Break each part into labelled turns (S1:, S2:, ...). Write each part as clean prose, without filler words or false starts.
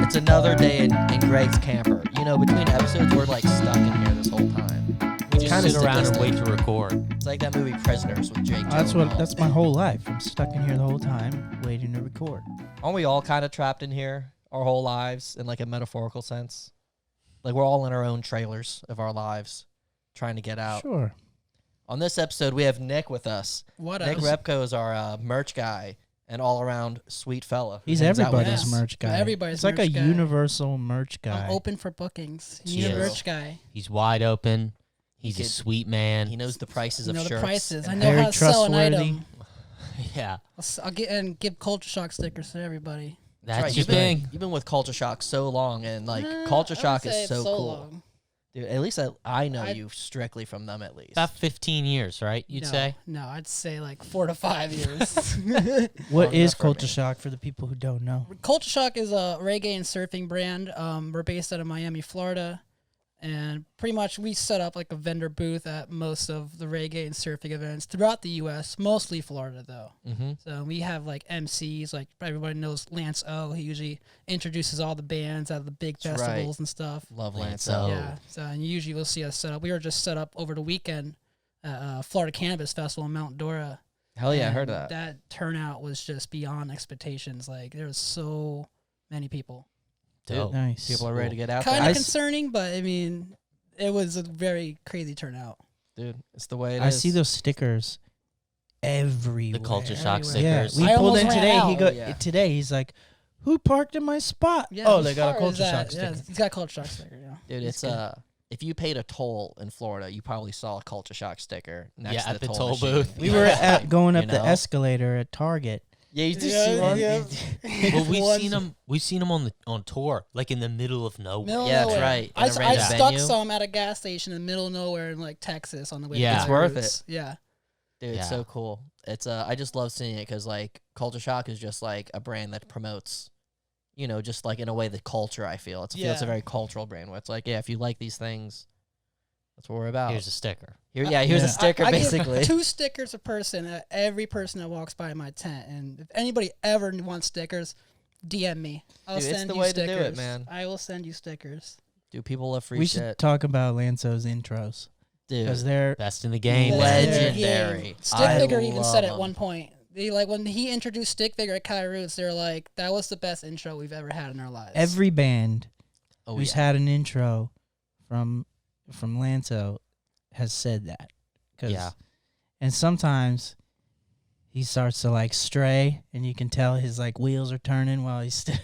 S1: It's another day in Greg's camper. You know, between episodes, we're like stuck in here this whole time.
S2: We just sit around and wait to record.
S1: It's like that movie Prisoners with Jake Gyllenhaal.
S3: That's my whole life. I'm stuck in here the whole time waiting to record.
S1: Aren't we all kind of trapped in here our whole lives in like a metaphorical sense? Like we're all in our own trailers of our lives trying to get out.
S3: Sure.
S1: On this episode, we have Nick with us.
S4: What
S1: Nick
S4: else?
S1: Repko is our merch guy and all-around sweet fella.
S3: He's
S1: hangs out with
S3: everybody's
S1: us.
S3: merch guy.
S4: Everybody's
S3: It's like
S4: merch
S3: a
S4: guy.
S3: universal merch guy.
S4: I'm open for bookings.
S2: He
S4: He's a
S2: is.
S4: merch guy.
S2: He's wide open. He's a
S1: He
S2: sweet man.
S1: He knows the prices
S4: You
S1: of
S4: know
S1: shirts.
S4: the prices. I
S1: and
S4: know
S3: Very
S4: how to sell an
S3: trustworthy.
S4: item.
S2: Yeah.
S4: I'll get and give culture shock stickers to everybody.
S2: That's
S1: right.
S2: your
S1: You've been,
S2: thing.
S1: you've been with Culture Shock so long, and like Culture
S4: I
S1: Shock
S4: wouldn't say
S1: is
S4: it's
S1: so cool.
S4: long.
S1: Dude, at least I know you strictly from them at least.
S2: About 15 years, right? You'd
S4: No,
S2: say?
S4: No, I'd say like 4 to 5 years.
S3: What
S1: Long
S3: is
S1: enough for
S3: Culture
S1: me.
S3: Shock for the people who don't know?
S4: Culture Shock is a reggae and surfing brand. We're based out of Miami, Florida. And pretty much we set up like a vendor booth at most of the reggae and surfing events throughout the U.S., mostly Florida, though.
S1: Mm-hmm.
S4: So we have like MCs, like everybody knows Lance O. He usually introduces all the bands at the big
S1: That's
S4: festivals
S1: right.
S4: and stuff.
S1: Love
S2: Lance
S1: Lance.
S2: O.
S4: Yeah. So and usually we'll see us set up. We were just set up over the weekend at Florida Cannabis Festival in Mount Dora.
S1: Hell yeah, I heard
S4: and
S1: that.
S4: That turnout was just beyond expectations. Like there was so many people.
S2: Dope.
S3: Nice.
S1: People are ready to get out
S4: Kind
S1: there.
S4: of concerning, but I mean, it was a very crazy turnout.
S1: Dude, it's the way it is.
S3: I see those stickers everywhere.
S2: The Culture Shock
S4: Everywhere.
S3: Yeah,
S2: stickers.
S3: we
S4: I
S3: pulled
S4: almost
S3: in
S4: ran
S3: today.
S4: out.
S3: He go
S1: Yeah.
S3: today. He's like, "Who parked in my spot?"
S4: Yeah,
S3: Oh,
S4: whose
S3: they got a
S4: car is
S3: Culture
S4: that?
S3: Shock sticker.
S4: Yeah, he's got a Culture Shock sticker. Yeah.
S1: Dude, it's if you paid a toll in Florida, you probably saw a Culture Shock sticker next
S2: Yeah,
S1: to
S2: at
S1: the
S2: the
S1: toll
S2: toll
S1: machine.
S2: booth.
S3: We were at going
S1: You
S3: up the
S1: know?
S3: escalator at Target.
S1: Yeah, you did
S4: Yeah,
S1: see one?
S4: yeah.
S2: Well, we've
S4: Once-
S2: seen him. We've seen him on tour, like in the middle of nowhere.
S4: Middle of
S1: Yeah, that's
S4: nowhere.
S1: right.
S4: I,
S1: In a
S4: I
S1: random
S4: stuck
S1: venue.
S4: some at a gas station in the middle of nowhere in like Texas on the way.
S2: Yeah.
S4: to
S2: It's
S4: my
S1: worth
S4: roots. Yeah.
S1: Dude, it's
S2: Yeah.
S1: so cool. It's I just love seeing it because like Culture Shock is just like a brand that promotes, you know, just like in a way the culture. I feel it's a
S4: Yeah.
S1: very cultural brand where it's like, yeah, if you like these things, that's what we're about.
S2: Here's a sticker.
S1: Here's
S3: Yeah.
S1: a sticker
S4: I
S1: basically.
S4: give 2 stickers a person at every person that walks by my tent. And if anybody ever wants stickers, DM me. I'll
S1: Dude, it's
S4: send
S1: the
S4: you
S1: way to
S4: stickers.
S1: do it, man.
S4: I will send you stickers.
S1: Dude, people love free
S3: We
S1: shit.
S3: should talk about Lanzo's intros
S1: Dude,
S3: because they're
S2: Best in the game.
S4: Yeah.
S1: legendary.
S4: Stick
S1: I
S4: Figure even said
S1: love
S4: at one point. They like when he introduced Stick Figure at Kai Roots, they're like, that was the best intro we've ever had in our lives.
S3: every band
S1: Oh,
S3: who's
S1: yeah.
S3: had an intro from Lanzo has said that. 'Cause-
S2: Yeah.
S3: And sometimes he starts to like stray, and you can tell his like wheels are turning while he's still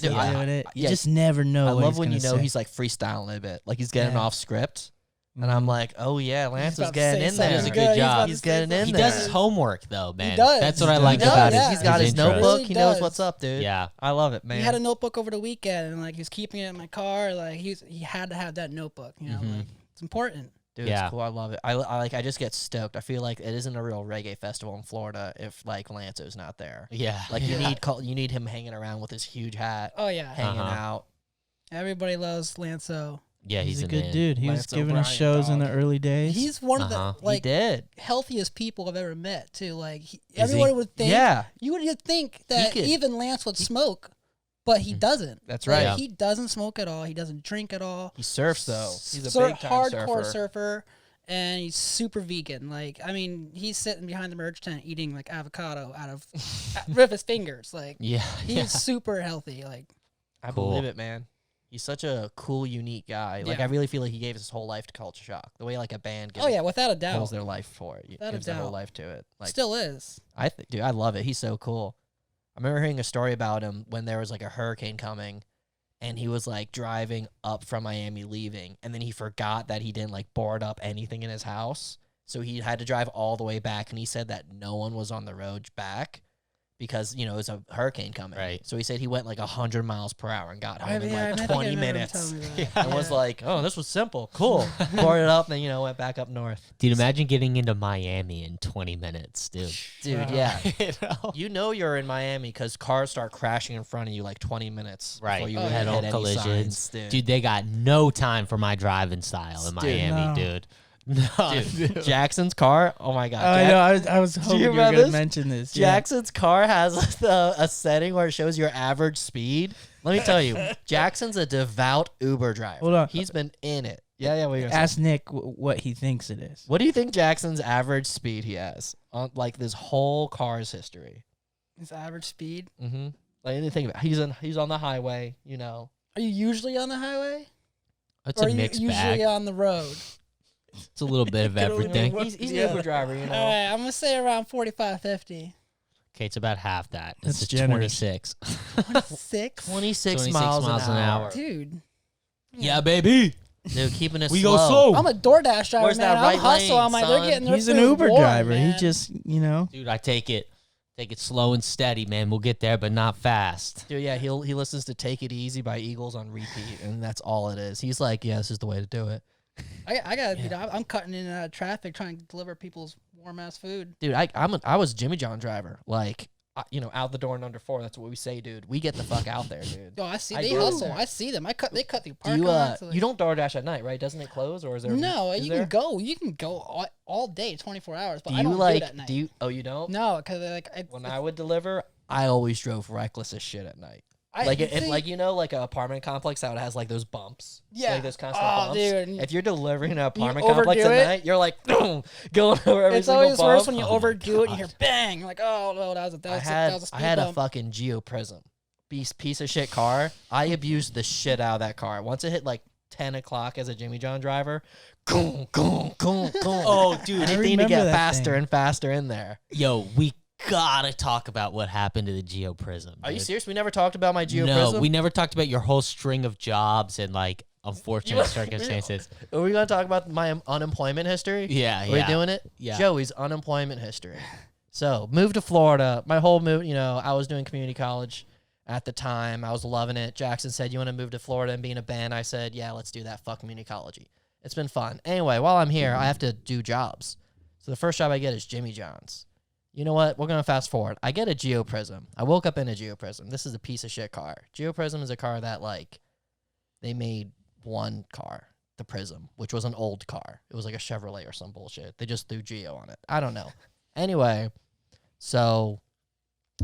S1: Dude, I-
S3: doing it. You
S1: yeah,
S3: just never know.
S1: I
S3: what
S1: love
S3: he's
S1: when you
S3: gonna
S1: know
S3: say.
S1: he's like freestyling a bit, like he's getting
S3: Yeah.
S1: off script, and I'm
S3: Mhm.
S1: like, oh yeah, Lance is
S4: about to
S1: getting
S4: say
S1: in there.
S2: He does a
S4: something
S2: good
S4: He's
S2: job.
S4: about to
S1: He's
S4: say
S1: getting in
S2: He
S4: something.
S1: there.
S2: does his homework though, man.
S4: does.
S2: That's what I
S3: He
S2: like
S3: does,
S2: about
S4: yeah.
S2: his.
S1: He's got his
S2: intros.
S1: notebook.
S4: Really
S1: He knows
S4: does.
S1: what's up, dude.
S2: Yeah.
S1: I love it, man.
S4: He had a notebook over the weekend, and like he was keeping it in my car. Like he had to have that notebook. You know,
S2: Mhm.
S4: like it's important.
S1: Dude,
S2: Yeah.
S1: it's cool. I love it. I just get stoked. I feel like it isn't a real reggae festival in Florida if like Lanzo's not there.
S2: Yeah.
S1: Like you
S4: Yeah.
S1: need him hanging around with his huge hat,
S4: Oh yeah,
S1: hanging
S2: Uh-huh.
S1: out.
S4: everybody loves Lanzo.
S2: Yeah,
S3: he's a
S2: an
S3: good
S2: in.
S3: dude. He was
S1: Lance
S3: giving us
S1: O'Brien,
S3: shows in the
S1: dog.
S3: early days.
S4: He's one of
S2: Uh-huh.
S4: the like
S1: he did.
S4: healthiest people I've ever met too. Like
S2: he?
S4: everyone would think,
S1: Yeah,
S4: you would think that
S1: could-
S4: even Lance would smoke, but he doesn't.
S1: that's
S4: Like,
S1: right.
S2: Yeah.
S4: He doesn't smoke at all. He doesn't drink at all.
S1: He surfs though. He's a
S4: Sur-
S1: big time
S4: hardcore
S1: surfer.
S4: surfer, and he's super vegan. Like, I mean, he's sitting behind the merch tent eating like avocado out of with his fingers. Like,
S2: Yeah.
S4: he's
S2: yeah.
S4: super healthy. Like,
S1: I
S2: Cool.
S1: believe it, man. He's such a cool, unique guy. Like
S4: Yeah.
S1: I really feel like he gave his whole life to Culture Shock. The way like a band gives
S4: oh yeah, without a doubt,
S1: holds their life for it.
S4: Without a
S1: Gives their whole
S4: doubt.
S1: life to it. Like
S4: still is.
S1: dude, I love it. He's so cool. I remember hearing a story about him when there was like a hurricane coming, and he was like driving up from Miami leaving, and then he forgot that he didn't like board up anything in his house, so he had to drive all the way back. And he said that no one was on the road back because it was a hurricane coming.
S2: Right.
S1: So he said he went like 100 miles per hour and got home in
S4: I
S1: like
S4: think I
S1: 20
S4: remember him
S1: minutes.
S4: telling me that.
S1: And was
S4: Yeah.
S1: like, oh, this was simple, cool. Boarded up, and went back up north.
S2: Dude, imagine getting into Miami in 20 minutes, dude.
S1: Dude, yeah.
S2: You know?
S1: You're in Miami because cars start crashing in front of you like 20 minutes
S2: Right.
S1: before you
S4: Oh,
S1: hit
S2: Head-on
S1: any
S2: collisions.
S1: signs, dude.
S2: Dude, they got no time for my driving style in
S1: Dude,
S2: Miami,
S3: no.
S2: dude. No,
S1: Dude, Jackson's car. Oh my god.
S3: I know. I was
S1: you
S3: hoping you were
S1: remember
S3: going to
S1: this?
S3: mention this. Yeah.
S1: Jackson's car has a setting where it shows your average speed. Let me tell you, Jackson's a devout Uber driver.
S3: Hold on.
S1: He's been in it. Yeah. What are you gonna say?
S3: Ask Nick what he thinks it is.
S1: What do you think Jackson's average speed he has on like this whole car's history?
S4: His average speed.
S1: Mm-hmm. Like anything about he's on the highway. You know.
S4: Are you usually on the highway?
S2: it's
S4: Or
S2: a
S4: are you
S2: mixed
S4: usually
S2: bag.
S4: on the road?
S2: It's a little bit of everything.
S1: He's
S3: Yeah.
S1: an Uber driver. You know.
S4: All right, I'm gonna say around 45, 50.
S2: Okay, it's about half that.
S3: That's
S2: It's
S3: generous.
S2: 26.
S4: 6?
S1: 26 miles an hour.
S4: Dude.
S2: Yeah, baby.
S1: Dude, keeping it
S2: We
S1: slow.
S2: go slow.
S4: I'm a DoorDash driver,
S1: Where's
S4: man.
S1: that
S4: I'm
S1: right
S4: hustle.
S1: lane,
S4: I'm like,
S1: son?
S4: they're getting their
S3: He's an
S4: food
S3: Uber
S4: warm,
S3: driver.
S4: man.
S3: He just,
S2: Dude, I take it slow and steady, man. We'll get there, but not fast.
S1: Dude, yeah, he listens to "Take It Easy" by Eagles on repeat, and that's all it is. He's like, yeah, this is the way to do it.
S4: I got, you know, I'm cutting in and out of traffic trying to deliver people's warm ass food.
S1: Dude, I was Jimmy John driver. Like, out the door in under 4. That's what we say, dude. We get the fuck out there, dude.
S4: Yo, I see
S1: I
S4: they
S1: do.
S4: hustle. I see them. They cut through
S1: Do
S4: parking
S1: you
S4: lots.
S1: you don't DoorDash at night, right? Doesn't it close, or is there?
S4: No,
S1: is
S4: you
S1: there?
S4: can go. You can go all day, 24 hours. But
S1: Do
S4: I
S1: you
S4: don't
S1: like?
S4: do it at night.
S1: Do you? Oh, you don't?
S4: No, because like
S1: When I would deliver, I always drove reckless as shit at night. Like like like an apartment complex how it has like those bumps.
S4: Yeah.
S1: Like those constant
S4: Oh,
S1: bumps.
S4: dude.
S1: If you're delivering an apartment
S4: overdo
S1: complex at
S4: it.
S1: night, you're like going over every
S4: it's
S1: single
S4: always
S1: bump.
S4: worse when you
S2: Oh my
S4: overdo it and you
S2: God.
S4: hear bang. You're like, oh no, that was a speed
S1: I had a
S4: bump.
S1: fucking Geo Prism piece of shit car. I abused the shit out of that car. Once it hit like 10 o'clock as a Jimmy John driver,
S2: Oh, dude.
S1: I didn't need to
S3: remember
S1: get
S3: that
S1: faster
S3: thing.
S1: and faster in there.
S2: Yo, we gotta talk about what happened to the Geo Prism.
S1: Are you
S2: dude.
S1: serious? We never talked about my Geo
S2: No,
S1: Prism?
S2: we never talked about your whole string of jobs and like unfortunate circumstances.
S1: Are we going to talk about my unemployment history?
S2: Yeah,
S1: Are we doing it?
S2: Yeah.
S1: Joey's unemployment history. So, moved to Florida. My whole move, I was doing community college at the time. I was loving it. Jackson said, you want to move to Florida and be in a band? I said, yeah, let's do that. Fuck community college. It's been fun. Anyway, while I'm here, I have to do jobs. So the first job I get is Jimmy John's. You know what? We're going to fast forward. I get a Geo Prism. I woke up in a Geo Prism. This is a piece of shit car. Geo Prism is a car that, like, they made one car, the Prism, which was an old car. It was like a Chevrolet or some bullshit. They just threw Geo on it. I don't know. Anyway, so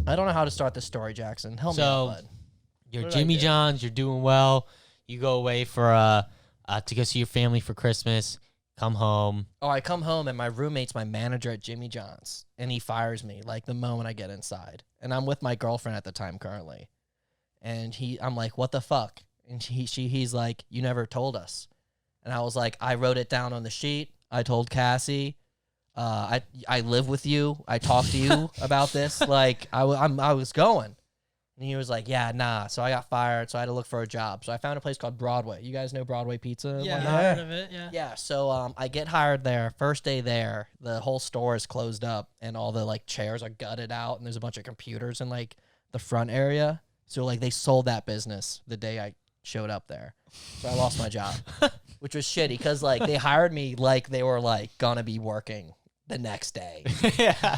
S1: I don't know how to start this story, Jackson. Help me out, bud.
S2: You're
S1: What did I
S2: Jimmy
S1: do?
S2: John's. You're doing well. You go away for to go see your family for Christmas. Come home.
S1: Oh, I come home and my roommate's my manager at Jimmy John's, and he fires me like the moment I get inside. And I'm with my girlfriend at the time currently, and I'm like, what the fuck? And he's like, you never told us. And I was like, I wrote it down on the sheet. I told Cassie. I live with you. I talked to you about this. Like I was going. And he was like, yeah, nah. So I got fired. So I had to look for a job. So I found a place called Broadway. You guys know Broadway Pizza? and
S4: Yeah,
S1: whatnot?
S4: I heard of it. Yeah.
S1: Yeah, so I get hired there. First day there, the whole store is closed up and all the like chairs are gutted out and there's a bunch of computers in like the front area. So like they sold that business the day I showed up there. So I lost my job, which was shitty because like they hired me like they were like gonna be working the next day.
S2: yeah.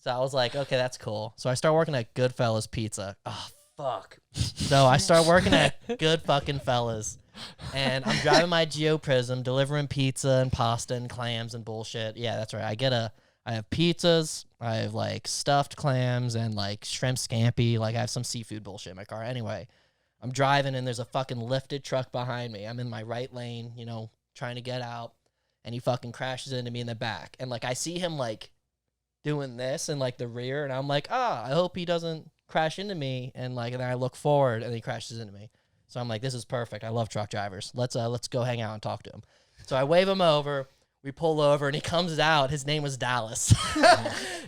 S1: So I was like, okay, that's cool. So I start working at Goodfellas Pizza. Oh, fuck. So I start working at Good fucking Fellas. And I'm driving my Geo Prism, delivering pizza and pasta and clams and bullshit. Yeah, that's right. I have pizzas. I have like stuffed clams and like shrimp scampi. Like I have some seafood bullshit in my car. Anyway, I'm driving and there's a fucking lifted truck behind me. I'm in my right lane, trying to get out. And he fucking crashes into me in the back. And like I see him like doing this in like the rear, and I'm like, I hope he doesn't crash into me. And then I look forward, and he crashes into me. So I'm like, this is perfect. I love truck drivers. Let's go hang out and talk to him. So I wave him over. We pull over, and he comes out. His name was Dallas,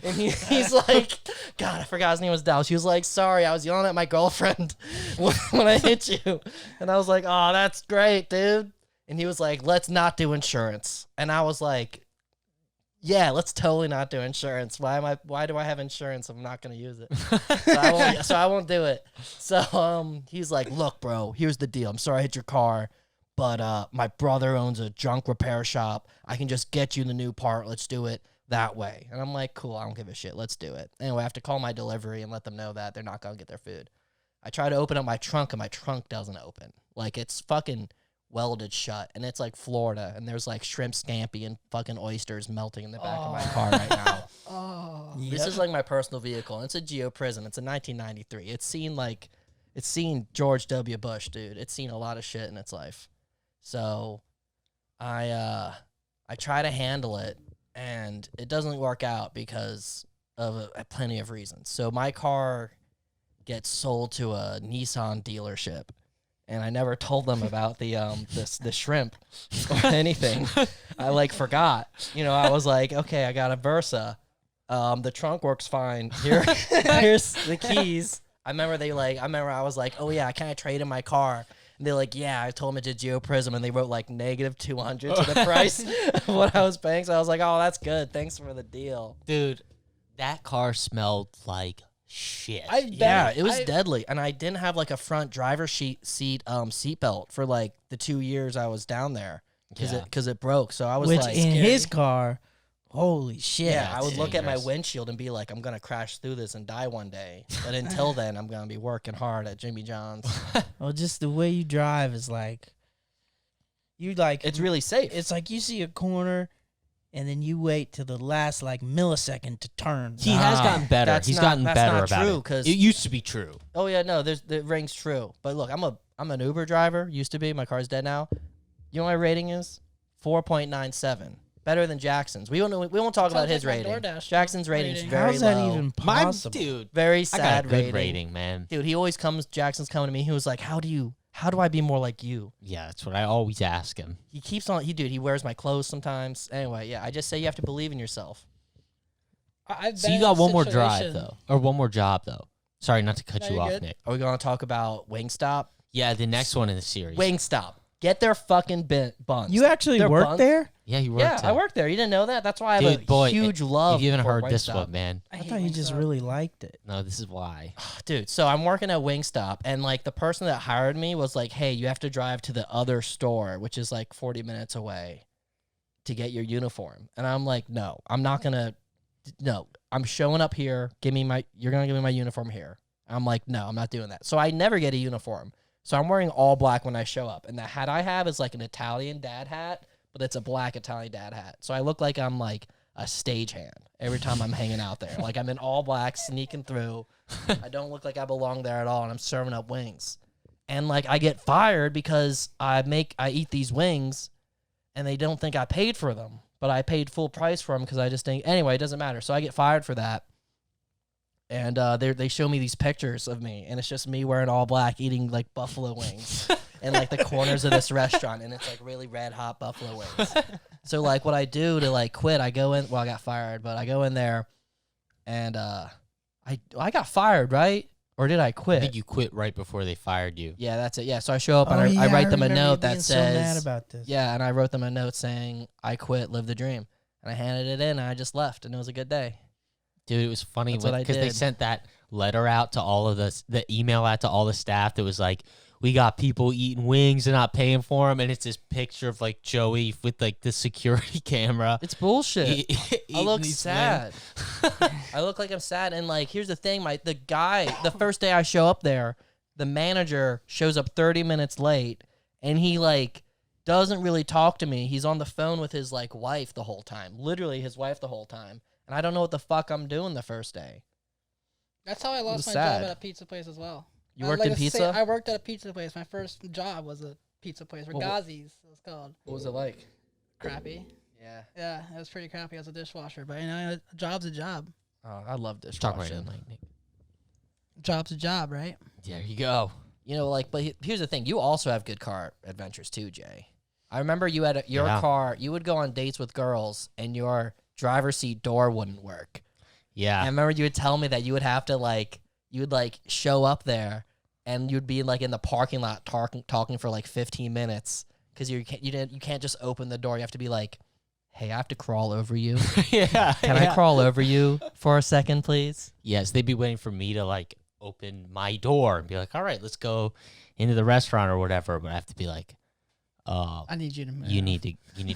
S1: and he's like, God, I forgot his name was Dallas. He was like, sorry, I was yelling at my girlfriend when I hit you, and I was like, oh, that's great, dude. And he was like, let's not do insurance, and I was like, yeah, let's totally not do insurance. Why do I have insurance? I'm not gonna use it. So I won't do it. So he's like, look, bro, here's the deal. I'm sorry I hit your car, but my brother owns a junk repair shop. I can just get you the new part. Let's do it that way. And I'm like, cool, I don't give a shit. Let's do it. Anyway, I have to call my delivery and let them know that they're not gonna get their food. I try to open up my trunk and my trunk doesn't open. Like it's fucking welded shut, and it's like Florida, and there's like shrimp scampi and fucking oysters melting in the back of my car right now.
S4: Oh,
S1: This is like my personal vehicle, and it's a Geo Prism. It's a 1993. It's seen George W. Bush, dude. It's seen a lot of shit in its life. So I try to handle it, and it doesn't work out because of plenty of reasons. So my car gets sold to a Nissan dealership, and I never told them about the shrimp or anything. I like forgot. I was like, okay, I got a Versa. The trunk works fine. Here's the keys. I remember I was like, oh yeah, can I trade in my car? And they're like, yeah, I told them it's a Geo Prism, and they wrote like -200 to the price of what I was paying. So I was like, oh, that's good. Thanks for the deal.
S2: Dude, that car smelled like shit.
S1: Yeah, it was deadly. And I didn't have like a front driver's seatbelt for like the 2 years I was down there because it broke. So I was
S3: Which
S1: like,
S3: in
S1: scary.
S3: his car, holy shit.
S1: Yeah, I would look at my
S2: dangerous.
S1: windshield and be like, I'm going to crash through this and die one day. But until then, I'm going to be working hard at Jimmy John's.
S3: Well, just the way you drive is like,
S1: It's really safe.
S3: it's like you see a corner and then you wait till the last like millisecond to turn.
S2: He has gotten better.
S1: That's
S2: He's
S1: not-
S2: gotten
S1: that's
S2: better
S1: not
S2: about
S1: true,
S2: it.
S1: 'cause-
S2: It used to be true.
S1: Oh yeah, no, the ring's true. But look, I'm an Uber driver. Used to be. My car's dead now. You know what my rating is? 4.97. Better than Jackson's. We won't talk about
S4: Sounds
S1: h's
S4: like my
S1: rating.
S4: DoorDash
S1: Jackson's rating's
S4: rating.
S1: very
S3: How's that
S1: low.
S3: even
S2: My
S3: possible?
S2: dude,
S1: Very
S2: I
S1: sad
S2: got a good rating, man.
S1: Dude, he always comes. Jackson's coming to me. He was like, "How do I be more like you?"
S2: Yeah, that's what I always ask him.
S1: He keeps on. He wears my clothes sometimes. Anyway, yeah, I just say you have to believe in yourself.
S4: I've
S2: So
S4: been
S2: you
S4: in
S2: got
S4: a
S2: one more drive
S4: situation-
S2: though, or one more job though. Sorry, not to cut
S4: No,
S2: you
S4: you're
S2: off,
S4: good.
S2: Nick.
S1: Are we going to talk about Wingstop?
S2: Yeah, the next one in the series.
S1: Wingstop. Get their fucking buns.
S3: You actually
S1: Their
S3: worked
S1: buns-
S3: there?
S2: Yeah, you worked.
S1: Yeah, I
S2: there.
S1: worked there. You didn't know that? That's why I have
S2: Dude, boy,
S1: a huge love.
S2: If you haven't
S1: for
S2: heard this
S1: Wingstop.
S2: one, man.
S3: I
S4: hate
S3: thought you just
S4: Wingstop.
S3: really liked it.
S2: No, this is why.
S1: Dude, so I'm working at Wingstop, and like the person that hired me was like, "Hey, you have to drive to the other store, which is like 40 minutes away, to get your uniform." And I'm like, "No, I'm not gonna. No, I'm showing up here. You're gonna give me my uniform here." I'm like, "No, I'm not doing that." So I never get a uniform. So I'm wearing all black when I show up, and the hat I have is like an Italian dad hat, but it's a black Italian dad hat. So I look like I'm like a stagehand every time I'm hanging out there. Like I'm in all black, sneaking through. I don't look like I belong there at all, and I'm serving up wings. And like I get fired because I eat these wings, and they don't think I paid for them, but I paid full price for them because I just think anyway. It doesn't matter. So I get fired for that. And they show me these pictures of me, and it's just me wearing all black, eating like buffalo wings in like the corners of this restaurant, and it's like really red hot buffalo wings. So like what I do to like quit, I go in. Well, I got fired, but I go in there, and I got fired, right? Or did I
S2: I
S1: quit?
S2: think you quit right before they fired you.
S1: Yeah, that's it. Yeah, so I show up and
S3: Oh,
S1: I
S3: yeah,
S1: write them a
S3: remember you
S1: note that
S3: being so mad
S1: says,
S3: about this.
S1: yeah, and I wrote them a note saying I quit, live the dream, and I handed it in, and I just left, and it was a good day.
S2: Dude, it was funny
S1: That's what I
S2: because they
S1: did.
S2: sent that letter out to all of the email out to all the staff that was like, we got people eating wings and not paying for them, and it's this picture of like Joey with like the security camera.
S1: It's bullshit. I
S2: Eating
S1: look
S2: these
S1: sad. I look like I'm sad, and like here's the thing, the first day I show up there, the manager shows up 30 minutes late, and he like doesn't really talk to me. He's on the phone with his like wife the whole time, literally his wife the whole time, and I don't know what the fuck I'm doing the first day.
S4: That's how I lost
S1: was
S4: my
S1: sad.
S4: job at a pizza place as well.
S1: You
S4: I
S1: worked
S4: like
S1: in
S4: to say,
S1: pizza?
S4: I worked at a pizza place. My first job was a pizza place,
S1: Well,
S4: Ragazzi's. It was called.
S1: What was it like?
S4: Crappy.
S1: Yeah.
S4: Yeah, it was pretty crappy as a dishwasher, but you know, a job's a job.
S1: Oh, I love
S2: Talk right
S1: dishwashing.
S2: in, like, Nick.
S4: Job's a job, right?
S2: There you go.
S1: You know, like, but here's the thing. You also have good car adventures too, Jay. I remember you had your
S2: Yeah.
S1: car. You would go on dates with girls, and your driver's seat door wouldn't work.
S2: Yeah.
S1: I remember you would tell me that you would have to like, you would like show up there, and you'd be like in the parking lot talking for like 15 minutes because you can't just open the door. You have to be like, hey, I have to crawl over you.
S2: yeah.
S1: Can I crawl over you for a second, please?
S2: Yes, they'd be waiting for me to like open my door and be like, all right, let's go into the restaurant or whatever. But I have to be like,
S4: I need you to move.
S2: you need to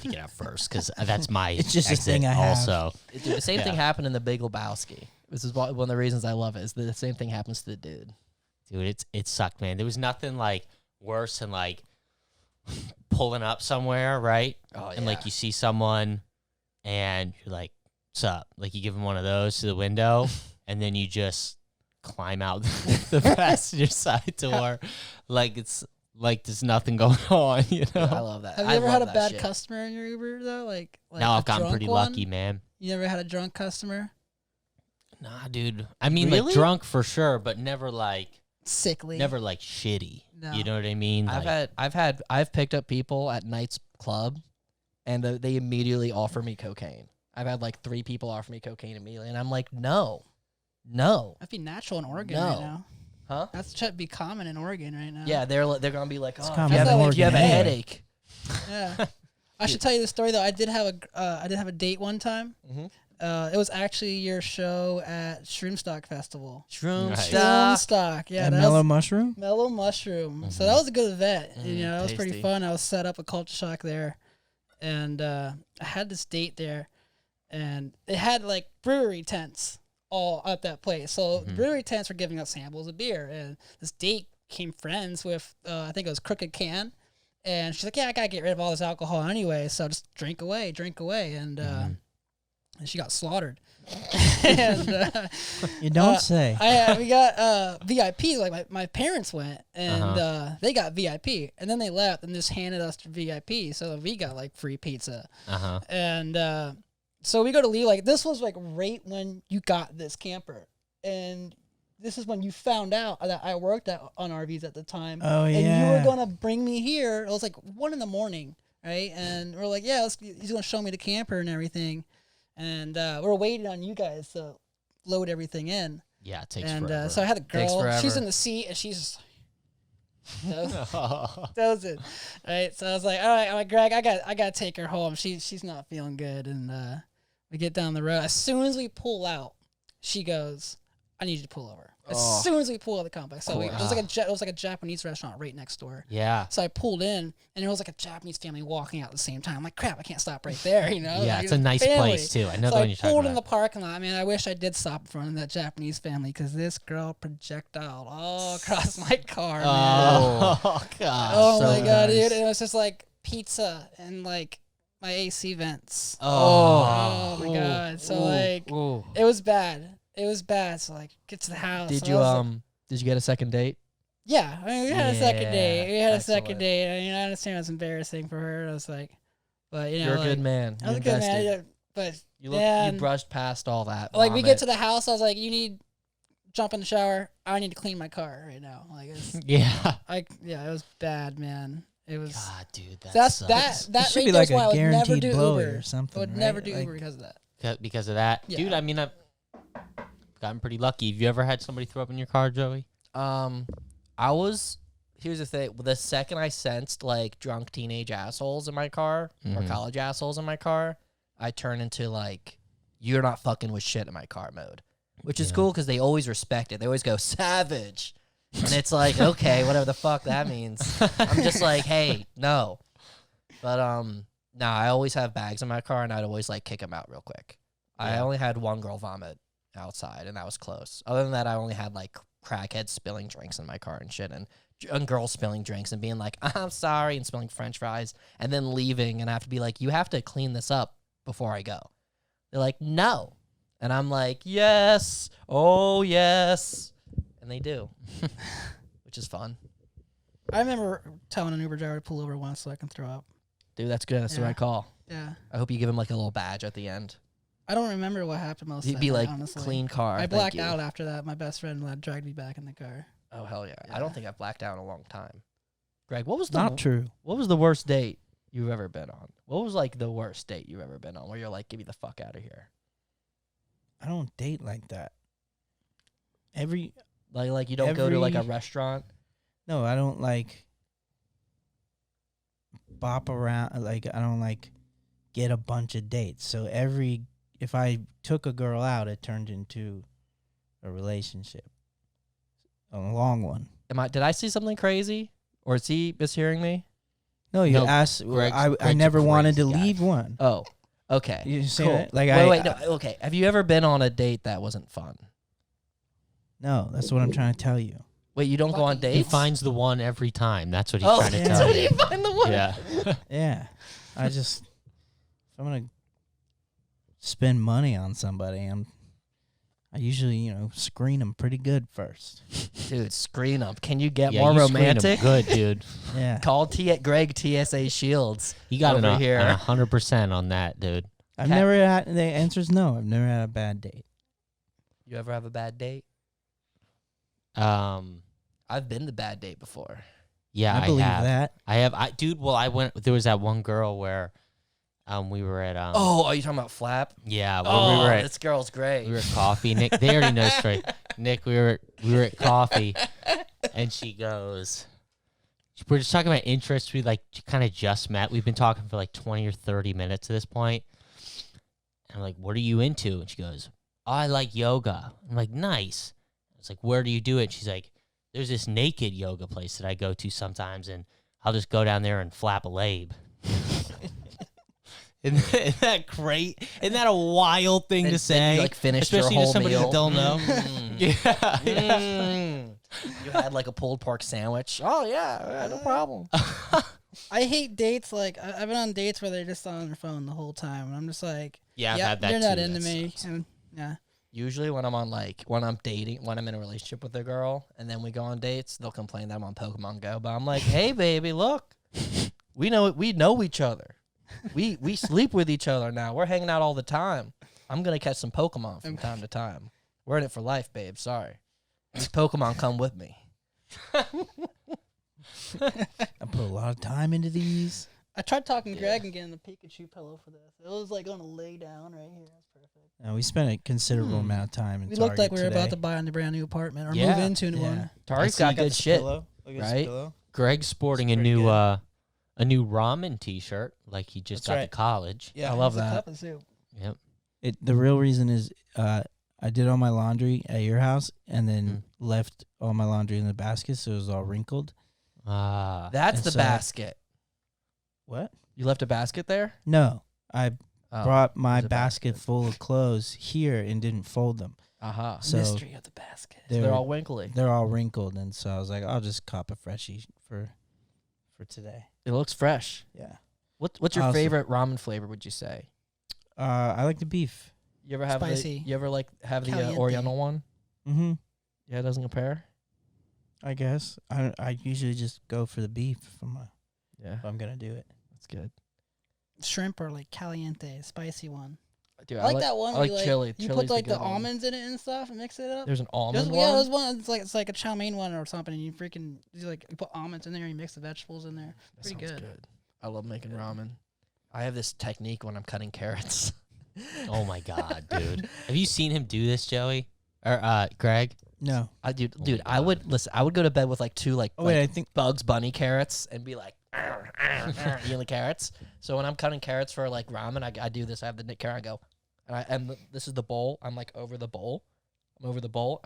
S2: get out first because that's my
S3: It's just a
S2: exit
S3: thing I have.
S2: also.
S1: Dude, the same thing
S2: Yeah.
S1: happened in the Big Lebowski. This is one of the reasons I love it. Is the same thing happens to the dude.
S2: Dude, it sucked, man. There was nothing like worse than like pulling up somewhere, right?
S1: Oh,
S2: And like you see someone, and you're like, "What's up?" Like you give them one of those to the window, and then you just climb out the passenger side door, like it's like there's nothing going on. You know?
S1: I love that.
S4: Have you
S1: I
S4: ever
S1: love
S4: had a
S1: that
S4: bad
S1: shit.
S4: customer in your Uber though? Like
S2: Now
S4: a
S2: I've gotten
S4: drunk
S2: pretty
S4: one?
S2: lucky, man.
S4: You never had a drunk customer?
S2: Nah, dude. I mean,
S1: Really?
S2: like drunk for sure, but never like
S4: Sickly.
S2: shitty.
S4: No.
S2: You know what I mean?
S1: I've picked up people at night's club, and they immediately offer me cocaine. I've had like 3 people offer me cocaine immediately, and I'm like, no.
S4: That'd be natural in Oregon right
S1: No.
S4: now.
S1: Huh?
S4: That's should be common in Oregon right now.
S1: Yeah, they're gonna be like, oh,
S3: common
S1: do you have,
S4: in
S1: do you have a
S3: Oregon.
S1: headache?
S4: Yeah. I should tell you the story though. I did have a date one time.
S1: Mhm.
S4: It was actually your show at Shroomstock Festival.
S1: Shroom
S2: Nice.
S1: stock.
S4: Shroomstock, yeah.
S3: That
S4: that
S3: mellow
S4: was
S3: mushroom.
S4: Mellow Mushroom. So that was a good event. You know, it was pretty
S1: tasty.
S4: fun. I was set up a culture shock there, and I had this date there, and it had like brewery tents all at that place. So the brewery tents were giving us samples of beer, and this date became friends with I think it was Crooked Can, and she's like, "Yeah, I gotta get rid of all this alcohol anyway, so just drink away," and she got slaughtered. and
S3: You don't say.
S4: we got VIP. Like my parents went and they got VIP, and then they left and just handed us VIP, so we got like free pizza. And so we go to leave. Like this was like right when you got this camper, and this is when you found out that I worked on RVs at the time.
S3: Oh,
S4: and you
S3: yeah.
S4: were gonna bring me here. It was like 1 a.m, right? And we're like, yeah, he's gonna show me the camper and everything, and we're waiting on you guys to load everything in.
S2: Yeah, it takes
S4: And
S2: forever.
S4: so I had a
S1: Takes
S4: girl. She's
S1: forever.
S4: in the seat, and she's just does it. Right. So I was like, all right, I'm like, Greg, I gotta take her home. She's not feeling good. And we get down the road. As soon as we pull out, she goes, I need you to pull over. As soon as we pull out of the complex. So it was like a Japanese restaurant right next door.
S2: Yeah.
S4: So I pulled in, and it was like a Japanese family walking out at the same time. I'm like, crap, I can't stop right there, you know?
S2: Yeah,
S4: Like,
S2: it's a nice
S4: family.
S2: place too. I know
S4: So
S2: the one
S4: I
S2: you're talking
S4: pulled in the
S2: about.
S4: parking lot. Man, I wish I did stop in front of that Japanese family because this girl projectile all across my car, man.
S2: Oh god.
S4: Oh
S1: so
S4: my god,
S1: nice.
S4: dude! It was just like pizza and like my AC vents.
S2: Oh.
S4: Oh my god! So like, it was bad. It was bad. So like, get to the house.
S1: Did
S4: So
S1: you
S4: I was like-
S1: did you get a second date?
S4: Yeah, I mean, we had a second
S1: Yeah,
S4: date. We had a second
S1: excellent.
S4: date. I mean, I understand it's embarrassing for her. I was like, but you know,
S1: You're a
S4: like,
S1: good man.
S4: I was
S1: You
S4: a good man.
S1: invested.
S4: Yeah, but
S1: You
S4: man,
S1: you brushed past all that.
S4: like we
S1: vomit.
S4: get to the house, I was like, you need jump in the shower. I need to clean my car right now. Like, it's,
S2: Yeah.
S4: it was bad, man. It was.
S2: God, dude, that
S4: That's
S2: sucks.
S4: that
S3: should
S4: right
S3: be
S4: there's
S3: like
S4: why
S3: a
S4: I would never
S3: guaranteed
S4: do
S3: blowy
S4: Uber.
S3: or something.
S4: I would
S3: right?
S4: never do
S3: Like,
S4: Uber because of that.
S2: Because of that,
S4: Yeah.
S2: dude. I mean, I've gotten pretty lucky. Have you ever had somebody throw up in your car, Joey?
S1: Here's the thing. The second I sensed like drunk teenage assholes in my car or college assholes in my car, I turn into like, you're not fucking with shit in my car mode, which is cool because they always respect it. They always go savage. And it's like, okay, whatever the fuck that means. I'm just like, hey, no. But nah, I always have bags in my car, and I'd always like kick them out real quick. I only had one girl vomit outside, and that was close. Other than that, I only had like crackheads spilling drinks in my car and shit, and girls spilling drinks and being like, I'm sorry, and spilling French fries, and then leaving, and I have to be like, you have to clean this up before I go. They're like, no. And I'm like, yes. Oh, yes. And they do, which is fun.
S4: I remember telling an Uber driver to pull over once so I can throw up.
S1: Dude, that's good. That's the
S4: Yeah.
S1: right call.
S4: Yeah.
S1: I hope you give him like a little badge at the end.
S4: I don't remember what happened most of
S1: He'd
S4: the
S1: be
S4: night,
S1: like,
S4: honestly.
S1: clean car.
S4: I
S1: thank
S4: blacked
S1: you.
S4: out after that. My best friend dragged me back in the car.
S1: Oh, hell yeah. I
S4: Yeah.
S1: don't think I've blacked out in a long time. Greg, what was
S3: Not true.
S1: What was the worst date you've ever been on? What was like the worst date you've ever been on where you're like, get me the fuck out of here?
S3: I don't date like that.
S1: Like you don't go to like a
S3: Every-
S1: restaurant?
S3: No, I don't like bop around. Like I don't like get a bunch of dates. So if I took a girl out, it turned into a relationship, a long one.
S1: Did I see something crazy? Or is he mishearing me?
S3: No, you
S2: No,
S3: asked.
S2: Greg's-
S3: I
S2: Greg's a
S3: never wanted to
S2: crazy guy.
S3: leave one.
S1: Oh, okay.
S3: You see
S1: Cool.
S3: that? Like
S1: Wait, no, okay. Have you ever been on a date that wasn't fun?
S3: No, that's what I'm trying to tell you.
S1: Wait, you don't go on
S4: Fucking-
S2: He
S1: dates?
S2: finds the one every time. That's what he's
S1: Oh,
S2: trying to
S3: yeah.
S2: tell
S1: so
S2: you.
S1: you find the one.
S2: Yeah.
S3: Yeah. I just, if I'm going to spend money on somebody, I usually, screen them pretty good first.
S1: Dude, screen up. Can you get
S2: Yeah,
S1: more
S2: you screen him
S1: romantic?
S2: good, dude.
S3: Yeah.
S1: Call Greg TSA Shields.
S2: You got
S1: Over here.
S2: 100% on that, dude.
S3: I've never had, the answer is no. I've never had a bad date.
S1: You ever have a bad date?
S2: Um,
S1: I've been the bad date before.
S2: yeah,
S3: I believe
S2: have.
S3: that.
S2: I have. Dude, well, there was that one girl where, we were at,
S1: Oh, are you talking about Flap?
S2: yeah, where
S1: Oh,
S2: we were at
S1: this girl's great.
S2: We were at coffee. Nick, they already know the story. Nick, we were at coffee, and she goes, we're just talking about interests. We kind of just met. We've been talking for like 20 or 30 minutes at this point. And I'm like, what are you into? And she goes, oh, I like yoga. I'm like, nice. I was like, where do you do it? She's like, there's this naked yoga place that I go to sometimes, and I'll just go down there and flap a lab. Isn't that great? Isn't that a wild thing to
S1: Then
S2: say?
S1: you, finished
S2: Especially
S1: your
S2: to
S1: whole
S2: somebody
S1: meal.
S2: that don't know.
S1: Mm.
S2: Yeah.
S1: You had a pulled pork sandwich. Oh yeah, no problem.
S4: I hate dates. I've been on dates where they're just on their phone the whole time, and I'm just like,
S2: Yeah, I've
S4: yeah,
S2: had that
S4: you're not
S2: too.
S4: into
S2: That
S4: me.
S2: sucks.
S4: And, yeah.
S1: Usually when I'm dating, when I'm in a relationship with a girl, and then we go on dates, they'll complain that I'm on Pokemon Go. But I'm like, hey baby, look, we know each other. We sleep with each other now. We're hanging out all the time. I'm gonna catch some Pokemon from time to time. We're in it for life, babe. Sorry, these Pokemon come with me.
S3: I put a lot of time into these.
S4: I tried talking to Greg and getting the Pikachu pillow for this. It was going to lay down right here. That's perfect.
S3: We spent a considerable amount of time in
S4: We
S3: Target
S4: looked like we were
S3: today.
S4: about to buy a brand new apartment or
S1: Yeah.
S4: move into
S3: Yeah.
S4: one.
S1: Target's
S3: I
S1: got
S3: see
S1: good
S3: this
S1: shit,
S3: pillow. Look at this
S1: right?
S3: pillow.
S2: Greg's sporting
S3: It's
S2: a
S3: pretty
S2: new
S3: good.
S2: a new ramen T-shirt, like he just
S3: That's
S2: got to
S3: right.
S2: college.
S3: Yeah,
S1: I love
S4: It's a
S1: that.
S4: cup of soup.
S2: Yep.
S3: The real reason is I did all my laundry at your house and then left all my laundry in the basket, so it was all wrinkled.
S1: That's
S3: And
S1: the
S3: so-
S1: basket.
S3: What?
S1: You left a basket there?
S3: No, I
S1: Oh.
S3: brought my
S1: there's a
S3: basket
S1: basket.
S3: full of clothes here and didn't fold them.
S1: Uh-huh.
S3: So
S4: Mystery of the basket.
S1: They're all winkly.
S3: they're all wrinkled, and so I was like, I'll just cop a freshie for today.
S1: It looks fresh.
S3: Yeah.
S1: What's your
S3: Awesome.
S1: favorite ramen flavor, would you say?
S3: I like the beef.
S1: You ever have
S4: Spicy.
S1: you ever have the
S4: Caliente.
S1: Oriental one?
S3: Mm-hmm.
S1: Yeah, it doesn't compare.
S3: I guess I usually just go for the beef
S1: Yeah,
S3: if I'm gonna do it.
S1: that's good.
S4: Shrimp or caliente, spicy one.
S1: Dude,
S4: I like that one.
S1: I
S4: where
S1: like
S4: you
S1: chili.
S4: You
S1: Chili's
S4: put like the
S1: good one.
S4: almonds in it and stuff and mix it up.
S1: There's an almond one.
S4: Yeah, there's one. It's like a chow mein one or something. And you put almonds in there and you mix the vegetables in there.
S1: That
S4: Pretty
S1: sounds
S4: good.
S1: I love making ramen. I have this technique when I'm cutting carrots.
S2: Oh my god, dude! Have you seen him do this, Joey or Greg?
S3: No.
S1: Dude,
S2: Oh my
S1: I would listen. I would go to bed with two
S3: Oh wait, I think
S1: Bugs Bunny carrots and be like eating the carrots. So when I'm cutting carrots for ramen, I do this. I have the carrot. I go, and this is the bowl. I'm over the bowl. I'm over the bowl.